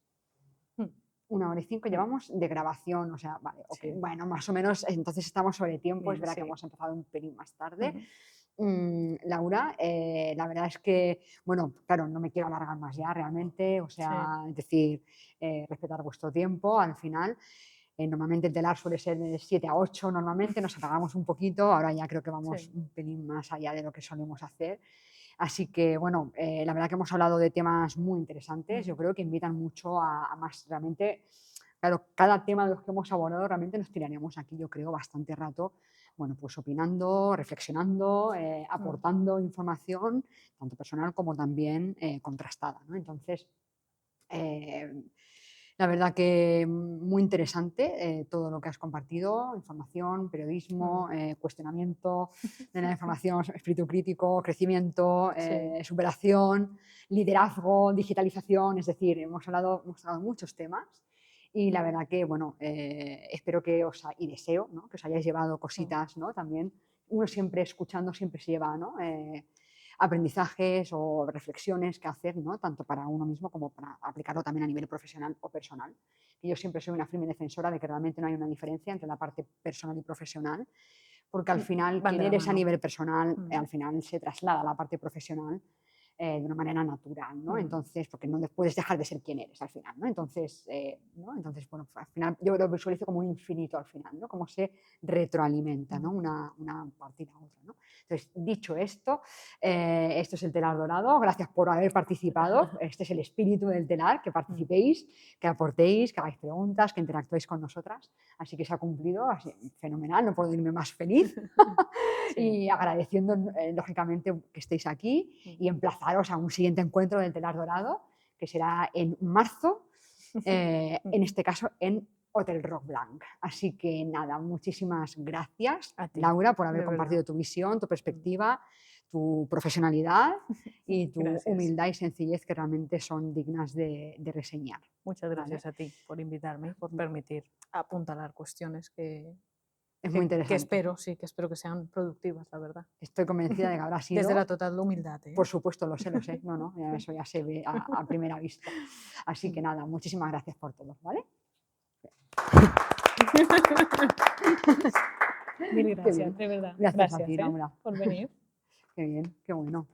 1 hora y 5 llevamos de grabación, o sea, vale, okay. Sí. Bueno, más o menos, entonces estamos sobre tiempo, bien, es verdad que hemos empezado un pelín más tarde. Laura, la verdad es que, bueno, claro, no me quiero alargar más ya realmente, o sea, es decir, respetar vuestro tiempo al final. Normalmente el telar suele ser de 7 a 8, normalmente nos apagamos un poquito, ahora ya creo que vamos un pelín más allá de lo que solemos hacer. Así que, bueno, la verdad que hemos hablado de temas muy interesantes, yo creo que invitan mucho a más realmente, claro, cada tema de los que hemos abordado realmente nos tiraríamos aquí, yo creo, bastante rato, bueno, pues opinando, reflexionando, aportando información, tanto personal como también contrastada, ¿no? Entonces, la verdad que muy interesante todo lo que has compartido, información, periodismo, cuestionamiento de la información, espíritu crítico, crecimiento, superación, liderazgo, digitalización, es decir, hemos hablado muchos temas y la verdad que, bueno, espero que y deseo, ¿no? Que os hayáis llevado cositas, ¿no? También uno siempre escuchando siempre se lleva, ¿no? Aprendizajes o reflexiones que hacer, ¿no? Tanto para uno mismo como para aplicarlo también a nivel profesional o personal. Y yo siempre soy una firme defensora de que realmente no hay una diferencia entre la parte personal y profesional, porque al final quien eres a nivel personal, al final se traslada a la parte profesional de una manera natural, ¿no? Entonces, porque no puedes dejar de ser quien eres al final, ¿no? Entonces, bueno, al final yo lo visualizo como un infinito al final, ¿no? Como se retroalimenta, ¿no? Una parte y la otra, ¿no? Entonces, dicho esto, esto es el Telar Dorado, gracias por haber participado, este es el espíritu del Telar, que participéis, que aportéis, que hagáis preguntas, que interactuéis con nosotras, así que se ha cumplido, así, fenomenal, no puedo irme más feliz y agradeciendo lógicamente que estéis aquí y emplazaros a un siguiente encuentro del Telar Dorado, que será en marzo, en este caso en Hotel Roc Blanc. Así que nada, muchísimas gracias, Laura, por haber compartido tu visión, tu perspectiva, tu profesionalidad y tu humildad y sencillez que realmente son dignas de reseñar. Muchas gracias a ti por invitarme, por permitir apuntalar cuestiones que muy interesante. Que espero que sean productivas, la verdad. Estoy convencida de que habrá sido... Desde la total humildad. Por supuesto, lo sé. No, eso ya se ve a primera vista. Así que nada, muchísimas gracias por todo, ¿vale? Mil gracias, de verdad. Gracias a ti, Laura. Por venir. Qué bien, qué bueno.